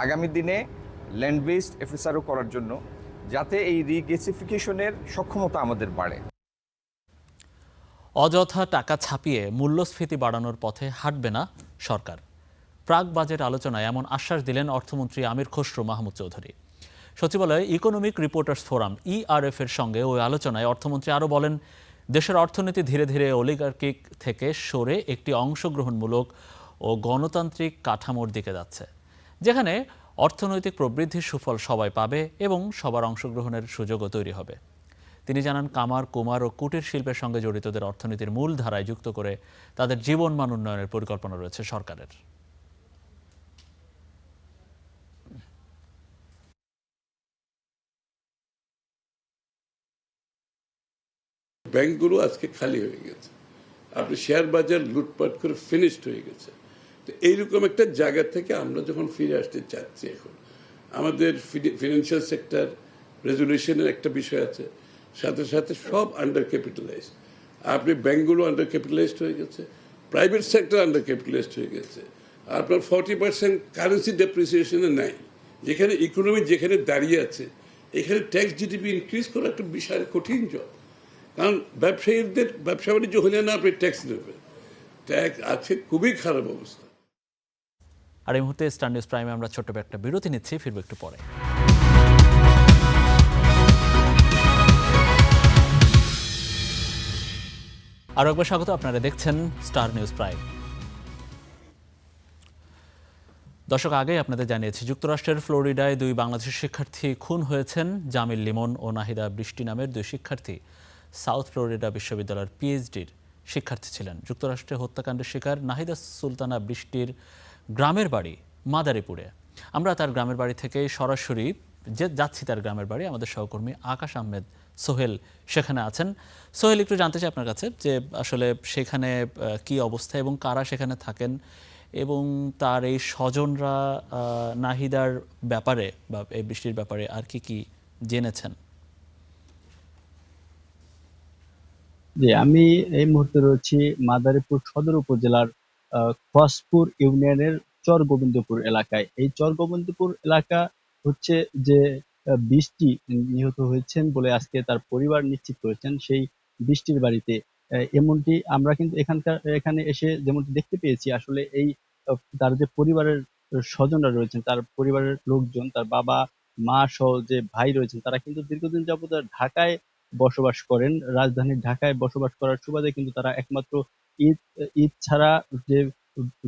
আগামী দিনে ল্যান্ড বেসড FSRO করার জন্য, যাতে এই রিগ্যাসিফিকেশনের সক্ষমতা আমাদের বাড়ে। অযথা টাকা ছাপিয়ে মূল্যস্ফীতি বাড়ানোর পথে হাঁটবে না সরকার। প্রাক বাজেট আলোচনায় এমন আশ্বাস দিলেন অর্থমন্ত্রী আমির খসরু মাহমুদ চৌধুরী। সচিবালয়ে ইকোনমিক রিপোর্টার্স ফোরাম ERF এর সঙ্গে ওই আলোচনায় অর্থমন্ত্রী আরও বলেন, দেশের অর্থনীতি ধীরে ধীরে অলিগার্কিক থেকে সরে একটি অংশগ্রহণমূলক ও গণতান্ত্রিক কাঠামোর দিকে যাচ্ছে, যেখানে অর্থনৈতিক প্রবৃদ্ধির সুফল সবাই পাবে এবং সবার অংশগ্রহণের সুযোগও তৈরি হবে। তিনি জানান, কামার, কুমার ও কুটির শিল্পের সঙ্গে জড়িতদের অর্থনীতির মূল ধারায় যুক্ত করে তাদের জীবনমান উন্নয়নের পরিকল্পনা রয়েছে সরকারের। ব্যাংকগুলো আজকে খালি হয়ে গেছে, আপনি শেয়ার বাজার লুটপাট করে ফিনিশড হয়ে গেছে। তো এইরকম একটা জায়গা থেকে আমরা যখন ফিরে আসতে চাচ্ছি, এখন আমাদের ফিনান্সিয়াল সেক্টর রেজুলেশনের একটা বিষয় আছে, সাথে সাথে সব আন্ডার ক্যাপিটালাইজড। আপনি ব্যাংকগুলো আন্ডার ক্যাপিটালাইজড হয়ে গেছে, প্রাইভেট সেক্টর আন্ডার ক্যাপিটালাইজড হয়ে গেছে, আপনার 40% কারেন্সি ডেপ্রিসিয়েশনে নাই, যেখানে ইকোনমি যেখানে দাঁড়িয়ে আছে, এখানে ট্যাক্স জিডিপি ইনক্রিজ করা একটা বিশাল কঠিন জব। কারণ ব্যবসায়ীদের ব্যবসা বাণিজ্য হলে না আপনি ট্যাক্স দেবেন, ট্যাক্স আছে, খুবই খারাপ অবস্থা। আর এই মুহূর্তে স্টার নিউজ প্রাইমে আমরা ছোট্ট একটা বিরতি নিচ্ছি, ফিরবো একটু পরে। আরও একবার স্বাগত, আপনারা দেখছেন স্টার নিউজ প্রাইম। দর্শক, আগেই আপনাদের জানিয়েছি যুক্তরাষ্ট্রের ফ্লোরিডায় 2 বাংলাদেশের শিক্ষার্থী খুন হয়েছেন। জামিল লিমন ও নাহিদা বৃষ্টি নামের 2 শিক্ষার্থী সাউথ ফ্লোরিডা বিশ্ববিদ্যালয়ের পিএইচডির শিক্ষার্থী ছিলেন। যুক্তরাষ্ট্রে হত্যাকাণ্ডের শিকার নাহিদা সুলতানা বৃষ্টির গ্রামের বাড়ি মাদারীপুরে। আমরা তার গ্রামের বাড়ি থেকে সরাসরি যাচ্ছি তার গ্রামের বাড়ি। আমাদের সহকর্মী আকাশ আহমেদ সোহেল সেখানে আছেন। সোহেল, একটু জানতে চাই আপনার কাছে যে আসলে সেখানে কি অবস্থা এবং কারা সেখানে থাকেন, এবং তার এই স্বজনরা নাহিদার ব্যাপারে বা এই বৃষ্টির ব্যাপারে আর কি কি জেনেছেন? জি, আমি এই মুহূর্তে রয়েছি মাদারীপুর সদর উপজেলার খসপুর ইউনিয়নের চর গোবিন্দপুর এলাকায়। এই চর গোবিন্দপুর এলাকা হচ্ছে যে বৃষ্টি নিহত হয়েছেন বলে আজকে তার পরিবার নিশ্চিত করেছেন সেই বৃষ্টির বাড়িতে। এমনটি আমরা কিন্তু এখানে এসে যেমনটি দেখতে পেয়েছি, আসলে এই তার যে পরিবারের স্বজনরা রয়েছেন, তার পরিবারের লোকজন, তার বাবা মা সহ যে ভাই রয়েছেন, তারা কিন্তু দীর্ঘদিন যাবত ঢাকায় বসবাস করেন। রাজধানীর ঢাকায় বসবাস করার সুবাদে কিন্তু তারা একমাত্র ঈদ ছাড়া যে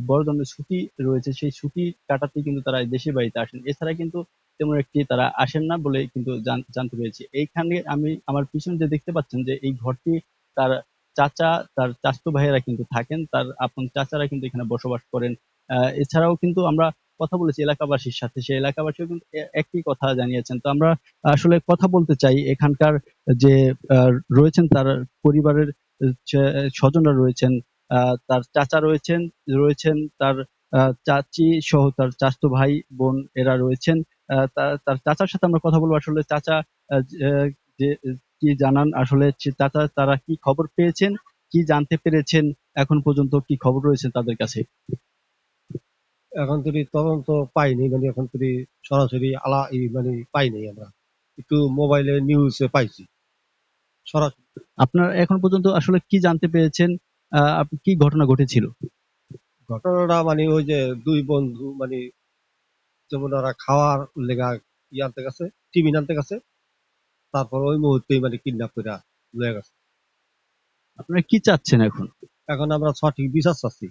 বড় ধরনের ছুটি রয়েছে সেই ছুটি কাটাতে কিন্তু তারা দেশের বাড়িতে আসেন। এছাড়া কিন্তু তেমন একটি তারা আসেন না বলে কিন্তু জানতে পেরেছি। এইখানে আমি আমার পিছনে যে দেখতে পাচ্ছেন যে এই ঘরটি তার চাচা, তার চাচাতো ভাইয়েরা কিন্তু থাকেন, তার আপন চাচারা কিন্তু এখানে বসবাস করেন। এছাড়াও কিন্তু আমরা কথা বলেছি এলাকাবাসীর সাথে, সেই এলাকাবাসীও কিন্তু একই কথা জানিয়েছেন। তো আমরা আসলে কথা বলতে চাই এখানকার যে রয়েছেন তার পরিবারের স্বজনরা রয়েছেন, তার চাচা রয়েছেন তার চাচি সহ তার চাচাতো ভাই বোন এরা রয়েছেন। তার চাচার সাথে আমরা কথা বলবো। আসলে চাচা যে কি জানান, আসলে চাচা তারা কি খবর পেয়েছেন, কি জানতে পেরেছেন, এখন পর্যন্ত কি খবর রয়েছে তাদের কাছে? এখন তুমি তদন্ত পাইনি, মানে এখন তুমি সরাসরি মানে পাইনি, আমরা একটু মোবাইলে নিউজে পাইছি সরাসরি। আপনার এখন পর্যন্ত আসলে কি জানতে পেরেছেন, কি ঘটনা ঘটেছিল? ঘটনাটা মানে ওই যে 2 বন্ধু, মানে যেমন ওরা খাওয়ার লেগা আনতে গেছে, টিফিন আনতে গেছে, তারপর ওই মুহূর্তেই মানে কিডন্যাপ করে লয়ে গেছে। আপনারা কি চাচ্ছেন এখন? এখন আমরা সঠিক বিচার চাচ্ছি,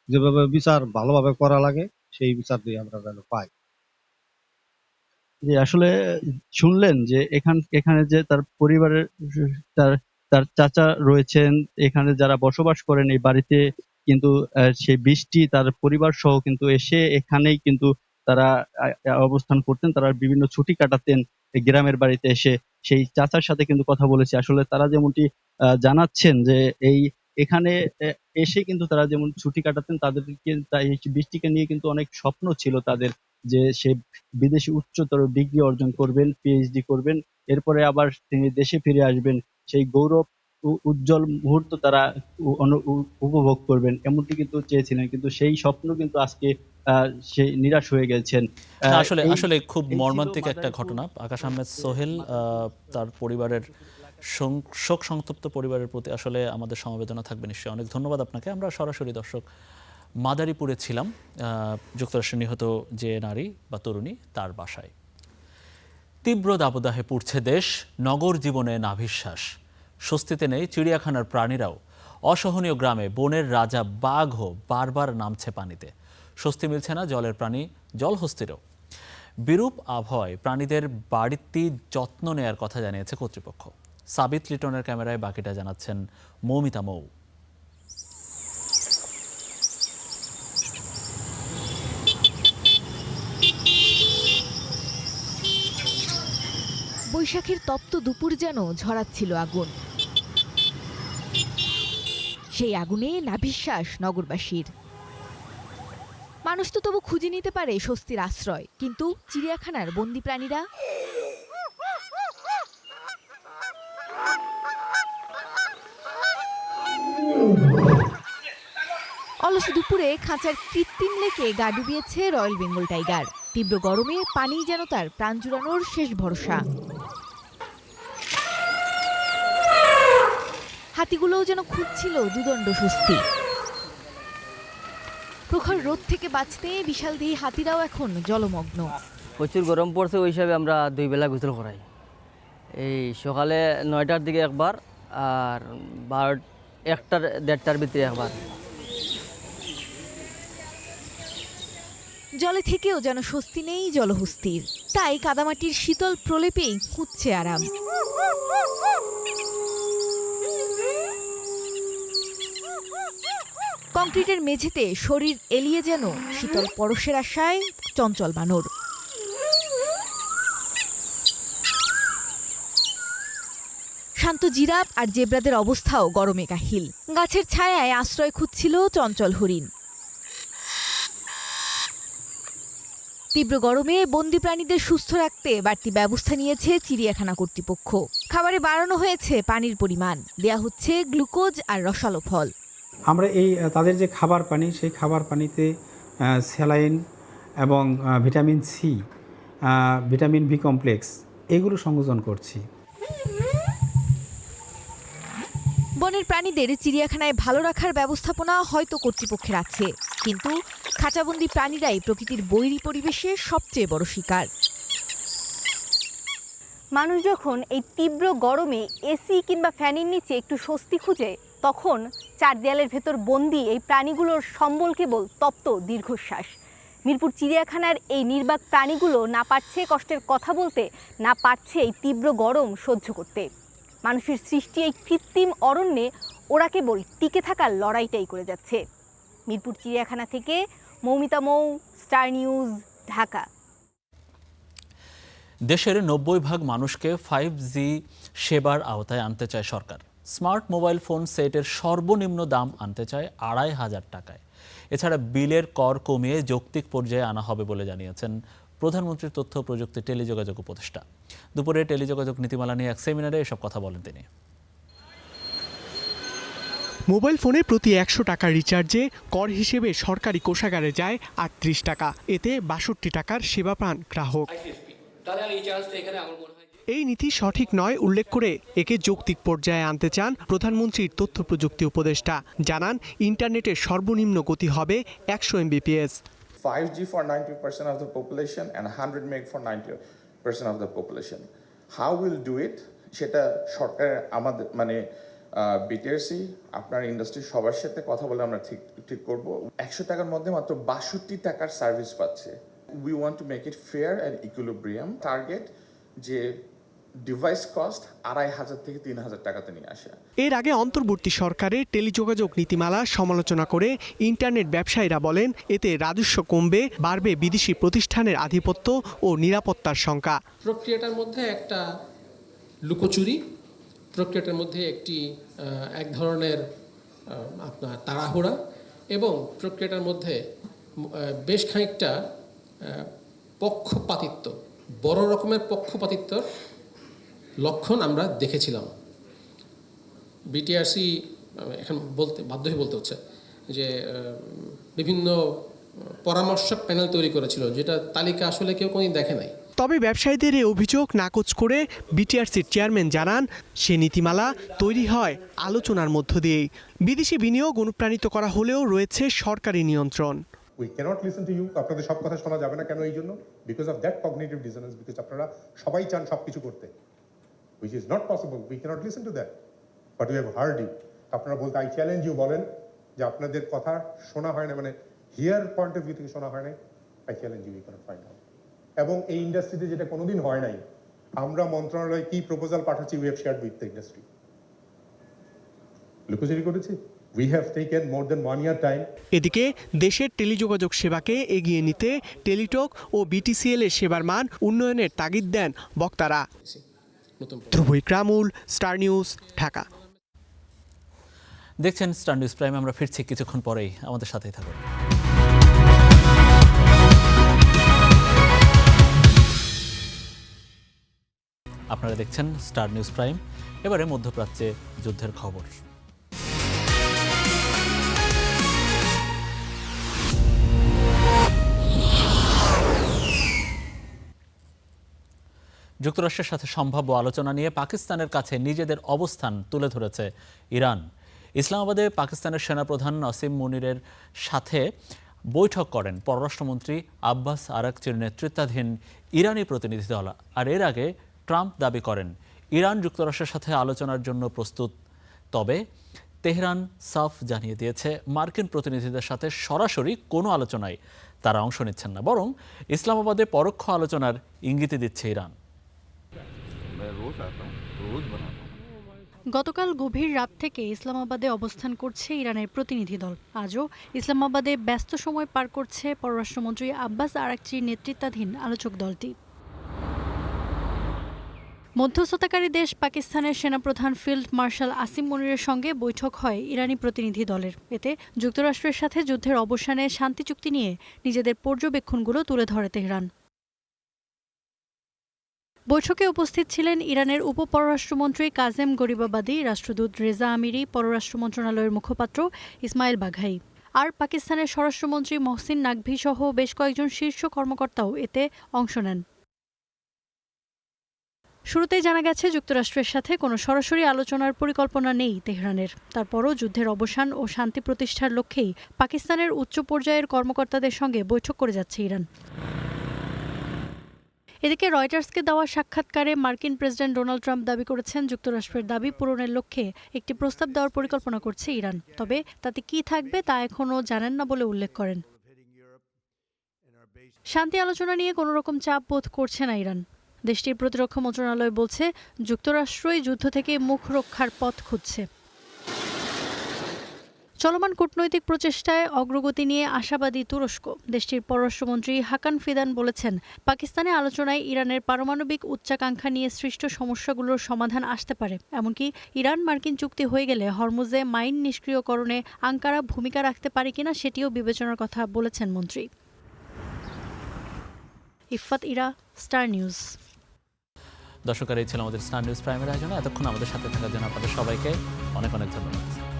যেভাবে বিচার ভালোভাবে করা লাগে সেই বিচার দিয়ে আমরা যেন পাই। যে আসলে শুনলেন যে এখানে যে তার পরিবারের তার তার চাচা রয়েছেন, এখানে যারা বসবাস করেন এই বাড়িতে, কিন্তু সেই বৃষ্টি তার পরিবার সহ কিন্তু এসে এখানেই কিন্তু তারা অবস্থান করতেন, তারা বিভিন্ন ছুটি কাটাতেন এই গ্রামের বাড়িতে এসে। সেই চাচার সাথে কিন্তু কথা বলেছি। আসলে তারা যেমনটি জানাচ্ছেন যে এখানে এসে কিন্তু তারা যেমন ছুটি কাটাতেন, তাদেরকে এই বৃষ্টিকে নিয়ে কিন্তু অনেক স্বপ্ন ছিল তাদের, যে সে বিদেশে উচ্চতর ডিগ্রি অর্জন করবেন, পিএইচডি করবেন, এরপরে আবার তিনি দেশে ফিরে আসবেন, সেই গৌরব উজ্জ্বল মুহূর্ত তারা উপভোগ করবেন, এমনটি কিন্তু চেয়েছিলেন। কিন্তু সেই স্বপ্ন কিন্তু আজকে সেই নিরাশ হয়ে গেছেন। আসলে খুব মর্মান্তিক একটা ঘটনা। আকাশ আহমেদ সোহেল, তার পরিবারের শোক সন্তপ্ত পরিবারের প্রতি আসলে আমাদের সমবেদনা থাকবে নিশ্চয়ই। অনেক ধন্যবাদ আপনাকে। আমরা সরাসরি দর্শক মাদারীপুরে ছিলাম, যুক্তরাষ্ট্রে নিহত যে নারী বা তরুণী তার বাসায়। তীব্র দাবদাহে পুড়ছে দেশ, নগর জীবনে নাভিশ্বাস, স্বস্তিতে নেই চিড়িয়াখানার প্রাণীরাও। অসহনীয় গ্রামে বনের রাজা বাঘও বারবার নামছে পানিতে, স্বস্তি মিলছে না জলের প্রাণী জলহস্তিরও। বিরূপ আবহাওয়ায় প্রাণীদের বাড়তি যত্ন নেয়ার কথা জানিয়েছে কর্তৃপক্ষ। সাবিত লিটনের ক্যামেরায় বাকিটা জানাচ্ছেন মৌমিতা মৌ। বৈশাখের তপ্ত দুপুর যেন ঝরাচ্ছিল আগুন, সেই আগুনে নাভিশ্বাস নগরবাসীর। মানুষ তো তবু খুঁজে নিতে পারে স্বস্তির আশ্রয়, কিন্তু চিড়িয়াখানার বন্দি প্রাণীরা? অলস দুপুরে খাঁচার কৃত্রিম লেকে গা ডুবিয়েছে রয়্যাল বেঙ্গল টাইগার। তীব্র গরমে পানি যেন তার প্রাণ জুড়ানোর শেষ ভরসা। হাতিগুলোও যেন খুঁজছিল দুদণ্ড স্বস্তি। প্রখর রোদ থেকে বাঁচতে বিশালদেহী হাতিরাও এখন জলমগ্ন। প্রচুর গরম পড়ছে, ওই হিসাবে আমরা 2 বেলা গোসল করাই। এই সকালে 9টার দিকে একবার আর 1টা 1:30টার ভিতরে একবার। জলে থেকেও যেন স্বস্তি নেই জলহস্তির, তাই কাদামাটির শীতল প্রলেপেই খুঁজছে আরাম। কংক্রিটের মেঝেতে শরীর এলিয়ে যেন শীতল পরশের আশায় চঞ্চল বানর। শান্ত জিরাফ আর জেব্রাদের অবস্থাও গরমে কাহিল। গাছের ছায়ায় আশ্রয় খুঁজছিল চঞ্চল হরিণ। তীব্র গরমে বন্যী প্রাণীদের সুস্থ রাখতে বাড়তি ব্যবস্থা নিয়েছে চিড়িয়াখানা কর্তৃপক্ষ। খাবারে বাড়ানো হয়েছে পানির পরিমাণ, দেয়া হচ্ছে গ্লুকোজ আর রসালো ফল। আমরা তাদের যে খাবার পানি, সেই খাবার পানিতে স্যালাইন এবং vitamin C, vitamin B complex এগুলো সংযোজন করছি। বনের প্রাণীদের চিড়িয়াখানায় ভালো রাখার ব্যবস্থাপনা হয়তো কর্তৃপক্ষের আছে, কিন্তু খাঁচাবন্দি প্রাণীরাই প্রকৃতির বৈরী পরিবেশে সবচেয়ে বড় শিকার। মানুষ যখন এই তীব্র গরমে এসি কিংবা ফ্যানের নিচে একটু স্বস্তি খুঁজে, তখন চার দেয়ালের ভেতর বন্দি এই প্রাণীগুলোর সম্বল কেবল তপ্ত দীর্ঘশ্বাস। মিরপুর চিড়িয়াখানার এই নির্বাক প্রাণীগুলো না পারছে কষ্টের কথা বলতে, না পারছে এই তীব্র গরম সহ্য করতে। মানুষের সৃষ্টি এই কৃত্রিম অরণ্যে ওরা কেবল টিকে থাকার লড়াইটাই করে যাচ্ছে। মিরপুর চিড়িয়াখানা থেকে মৌমিতা মৌ, স্টার নিউজ, ঢাকা। দেশের ৯০% মানুষকে 5G সেবার আওতায় আনতে চায় সরকার। স্মার্ট মোবাইল ফোন সেটের সর্বনিম্ন দাম আনতে চায় ২৫০০ টাকায়। এছাড়া বিলের কর কমিয়ে যৌক্তিক পর্যায়ে আনা হবে বলে জানিয়েছেন প্রধানমন্ত্রীর তথ্য প্রযুক্তি টেলিযোগাযোগ উপদেষ্টা। দুপুরে টেলিযোগাযোগ নীতিমালা নিয়ে এক সেমিনারে এসব কথা বলেন তিনি। মোবাইল ফোনে প্রতি ১০০ টাকার রিচার্জে কর হিসেবে সরকারি কোষাগারে যায় ৩৮ টাকা। এতে ৬২ টাকার সেবা পান গ্রাহক। এই নীতি সঠিক নয় উল্লেখ করে একে যৌক্তিক পর্যায়ে আনতে চান প্রধানমন্ত্রীর তথ্য প্রযুক্তি উপদেষ্টা। জানান, ইন্টারনেটের সর্বনিম্ন গতি হবে ১০০ Mbps। 5G for 90% of the population and 100 meg for 90% of the population. How we'll do it? সেটা সরকার আমাদের মানে বিটিআরসি আপনার ইন্ডাস্ট্রি সবার সাথে কথা বলে আমরা ঠিক করব। ১০০ টাকার মধ্যে মাত্র ৬২ টাকার সার্ভিস পাচ্ছে। We want to make it fair and equilibrium. Target যে ডিভাইস কস্ট ২৫০০ থেকে ৩০০০ টাকাতে নিয়ে আসে। এর আগে অন্তর্বর্তী সরকারের টেলিযোগাযোগ নীতিমালা সমালোচনা করে ইন্টারনেট ব্যবসায়ীরা বলেন, এতে রাজস্ব কমবে, বাড়বে বিদেশি প্রতিষ্ঠানের আধিপত্য ও নিরাপত্তার শঙ্কা। প্রক্রিয়াটার মধ্যে একটা লুকোচুরি, প্রক্রিয়াটার মধ্যে এক ধরনের আপনার তাড়াহুড়া, এবং প্রক্রিয়াটার মধ্যে বেশ খানিকটা পক্ষপাতিত্ব, বড় রকমের পক্ষপাতিত্বর লক্ষণ আমরা দেখেছিলাম। বিটিআরসি এখন বাধ্য হয়ে বলতে হচ্ছে যে বিভিন্ন পরামর্শক প্যানেল তৈরি করেছিল, যেটা তালিকা আসলে কেউ কোনোদিন দেখে নাই। তবে ব্যবসায়ীদের এই অভিযোগ নাকচ করে বিটিআরসির চেয়ারম্যান জানান, সে নীতিমালা তৈরি হয় আলোচনার মধ্য দিয়েই। বিদেশি বিনিয়োগ অনুপ্রাণিত করা হলেও রয়েছে সরকারি নিয়ন্ত্রণ। We cannot listen to you. আপনাদের সব কথা শোনা যাবে না কেন? এই জন্য because of that cognitive dissonance, because আপনারা সবাই চান সবকিছু করতে, which is not possible. We cannot listen to that. But we have heard you. আপনারা বলতে I challenge you বলেন যে আপনাদের কথা শোনা হয় না, মানে হিয়ার পয়েন্ট অফ ভিউ থেকে শোনা হয় না। I challenge you, you cannot find out. এবং এই ইন্ডাস্ট্রিতে যেটা কোনোদিন হয় নাই, আমরা মন্ত্রণালয়ে কি প্রপোজাল পাঠাচ্ছি, we have shared with the industry. লুকোচুরি করেছি। We have taken more than 1 year time. এদিকে দেশের টেলিযোগাযোগ সেবাকে এগিয়ে নিতে টেলিটক ও বিটিসিএল এর সেবার মান উন্নয়নের তাগিদ দেন বক্তারা। ধ্রুব ইকরামুল, স্টার নিউজ, ঢাকা। দেখছেন স্টার নিউজ প্রাইম, আমরা ফিরছি কিছুক্ষণ পরেই, আমাদের সাথেই থাকুন। আপনারা দেখছেন স্টার নিউজ প্রাইম। এবারে মধ্যপ্রাচ্যে যুদ্ধের খবর। যুক্তরাষ্ট্রের সাথে সম্ভাব্য আলোচনা নিয়ে পাকিস্তানের কাছে নিজেদের অবস্থান তুলে ধরেছে ইরান। ইসলামাবাদে পাকিস্তানের সেনাপ্রধান আসিম মুনিরের সাথে বৈঠক করেন পররাষ্ট্রমন্ত্রী আব্বাস আরাকচির নেতৃত্বাধীন ইরানি প্রতিনিধি দল। আর এর আগে ট্রাম্প দাবি করেন ইরান যুক্তরাষ্ট্রের সাথে আলোচনার জন্য প্রস্তুত, তবে তেহরান সাফ জানিয়ে দিয়েছে মার্কিন প্রতিনিধিদের সাথে সরাসরি কোনো আলোচনায় তারা অংশ নিচ্ছেন না, বরং ইসলামাবাদে পরোক্ষ আলোচনার ইঙ্গিতে দিচ্ছে ইরান। গতকাল গভীর রাত থেকে ইসলামাবাদে অবস্থান করছে ইরানের প্রতিনিধি দল। আজও ইসলামাবাদে ব্যস্ত সময় পার করছে পররাষ্ট্রমন্ত্রী আব্বাস আরাকচির নেতৃত্বাধীন আলোচক দলটি। মধ্যস্থতাকারী দেশ পাকিস্তানের সেনাপ্রধান ফিল্ড মার্শাল আসিম মনিরের সঙ্গে বৈঠক হয় ইরানি প্রতিনিধি দলের। এতে যুক্তরাষ্ট্রের সাথে যুদ্ধের অবসানে শান্তি চুক্তি নিয়ে নিজেদের পর্যবেক্ষণগুলো তুলে ধরে তেহরান। বৈঠকে উপস্থিত ছিলেন ইরানের উপপররাষ্ট্রমন্ত্রী কাজেম গরিবাবাদী, রাষ্ট্রদূত রেজা আমিরি, পররাষ্ট্র মন্ত্রণালয়ের মুখপাত্র ইসমাইল বাঘাই আর পাকিস্তানের স্বরাষ্ট্রমন্ত্রী মহসিন নাকভি সহ বেশ কয়েকজন শীর্ষ কর্মকর্তাও এতে অংশ নেন। শুরুতেই জানা গেছে যুক্তরাষ্ট্রের সাথে কোনো সরাসরি আলোচনার পরিকল্পনা নেই তেহরানের। তারপরও যুদ্ধের অবসান ও শান্তি প্রতিষ্ঠার লক্ষ্যেই পাকিস্তানের উচ্চ পর্যায়ের কর্মকর্তাদের সঙ্গে বৈঠক করে যাচ্ছে ইরান। এদিকে রয়টার্সকে দেওয়া সাক্ষাৎকারে মার্কিন প্রেসিডেন্ট ডোনাল্ড ট্রাম্প দাবি করেছেন যুক্তরাষ্ট্রের দাবি পূরণের লক্ষ্যে একটি প্রস্তাব দেওয়ার পরিকল্পনা করছে ইরান, তবে তাতে কি থাকবে তা এখনও জানেন না বলে উল্লেখ করেন। শান্তি আলোচনা নিয়ে কোনো রকম চাপ বোধ করছে না ইরান। দেশটির প্রতিরক্ষা মন্ত্রণালয় বলছে যুক্তরাষ্ট্রই যুদ্ধ থেকে মুখ রক্ষার পথ খুঁজছে। চলমান কূটনৈতিক প্রচেষ্টায় অগ্রগতি নিয়ে আশাবাদী তুরস্ক। দেশটির পররাষ্ট্রমন্ত্রী হাকান ফিদান বলেছেন, পাকিস্তানে আলোচনায় ইরানের পারমাণবিক উচ্চাকাঙ্ক্ষা নিয়ে সৃষ্ট সমস্যাগুলোর সমাধান আসতে পারে। এমনকি ইরান মার্কিন চুক্তি হয়ে গেলে হরমুজে মাইন নিষ্ক্রিয়করণে আঙ্কারা ভূমিকা রাখতে পারে কিনা সেটিও বিবেচনার কথা বলেছেন মন্ত্রী। Iffat Ira, star news. দর্শক, এই ছিল আমাদের স্টার নিউজ প্রাইমের আয়োজনে। এতক্ষণ আমাদের সাথে থাকার জন্য আপনাদের সবাইকে অনেক অনেক ধন্যবাদ।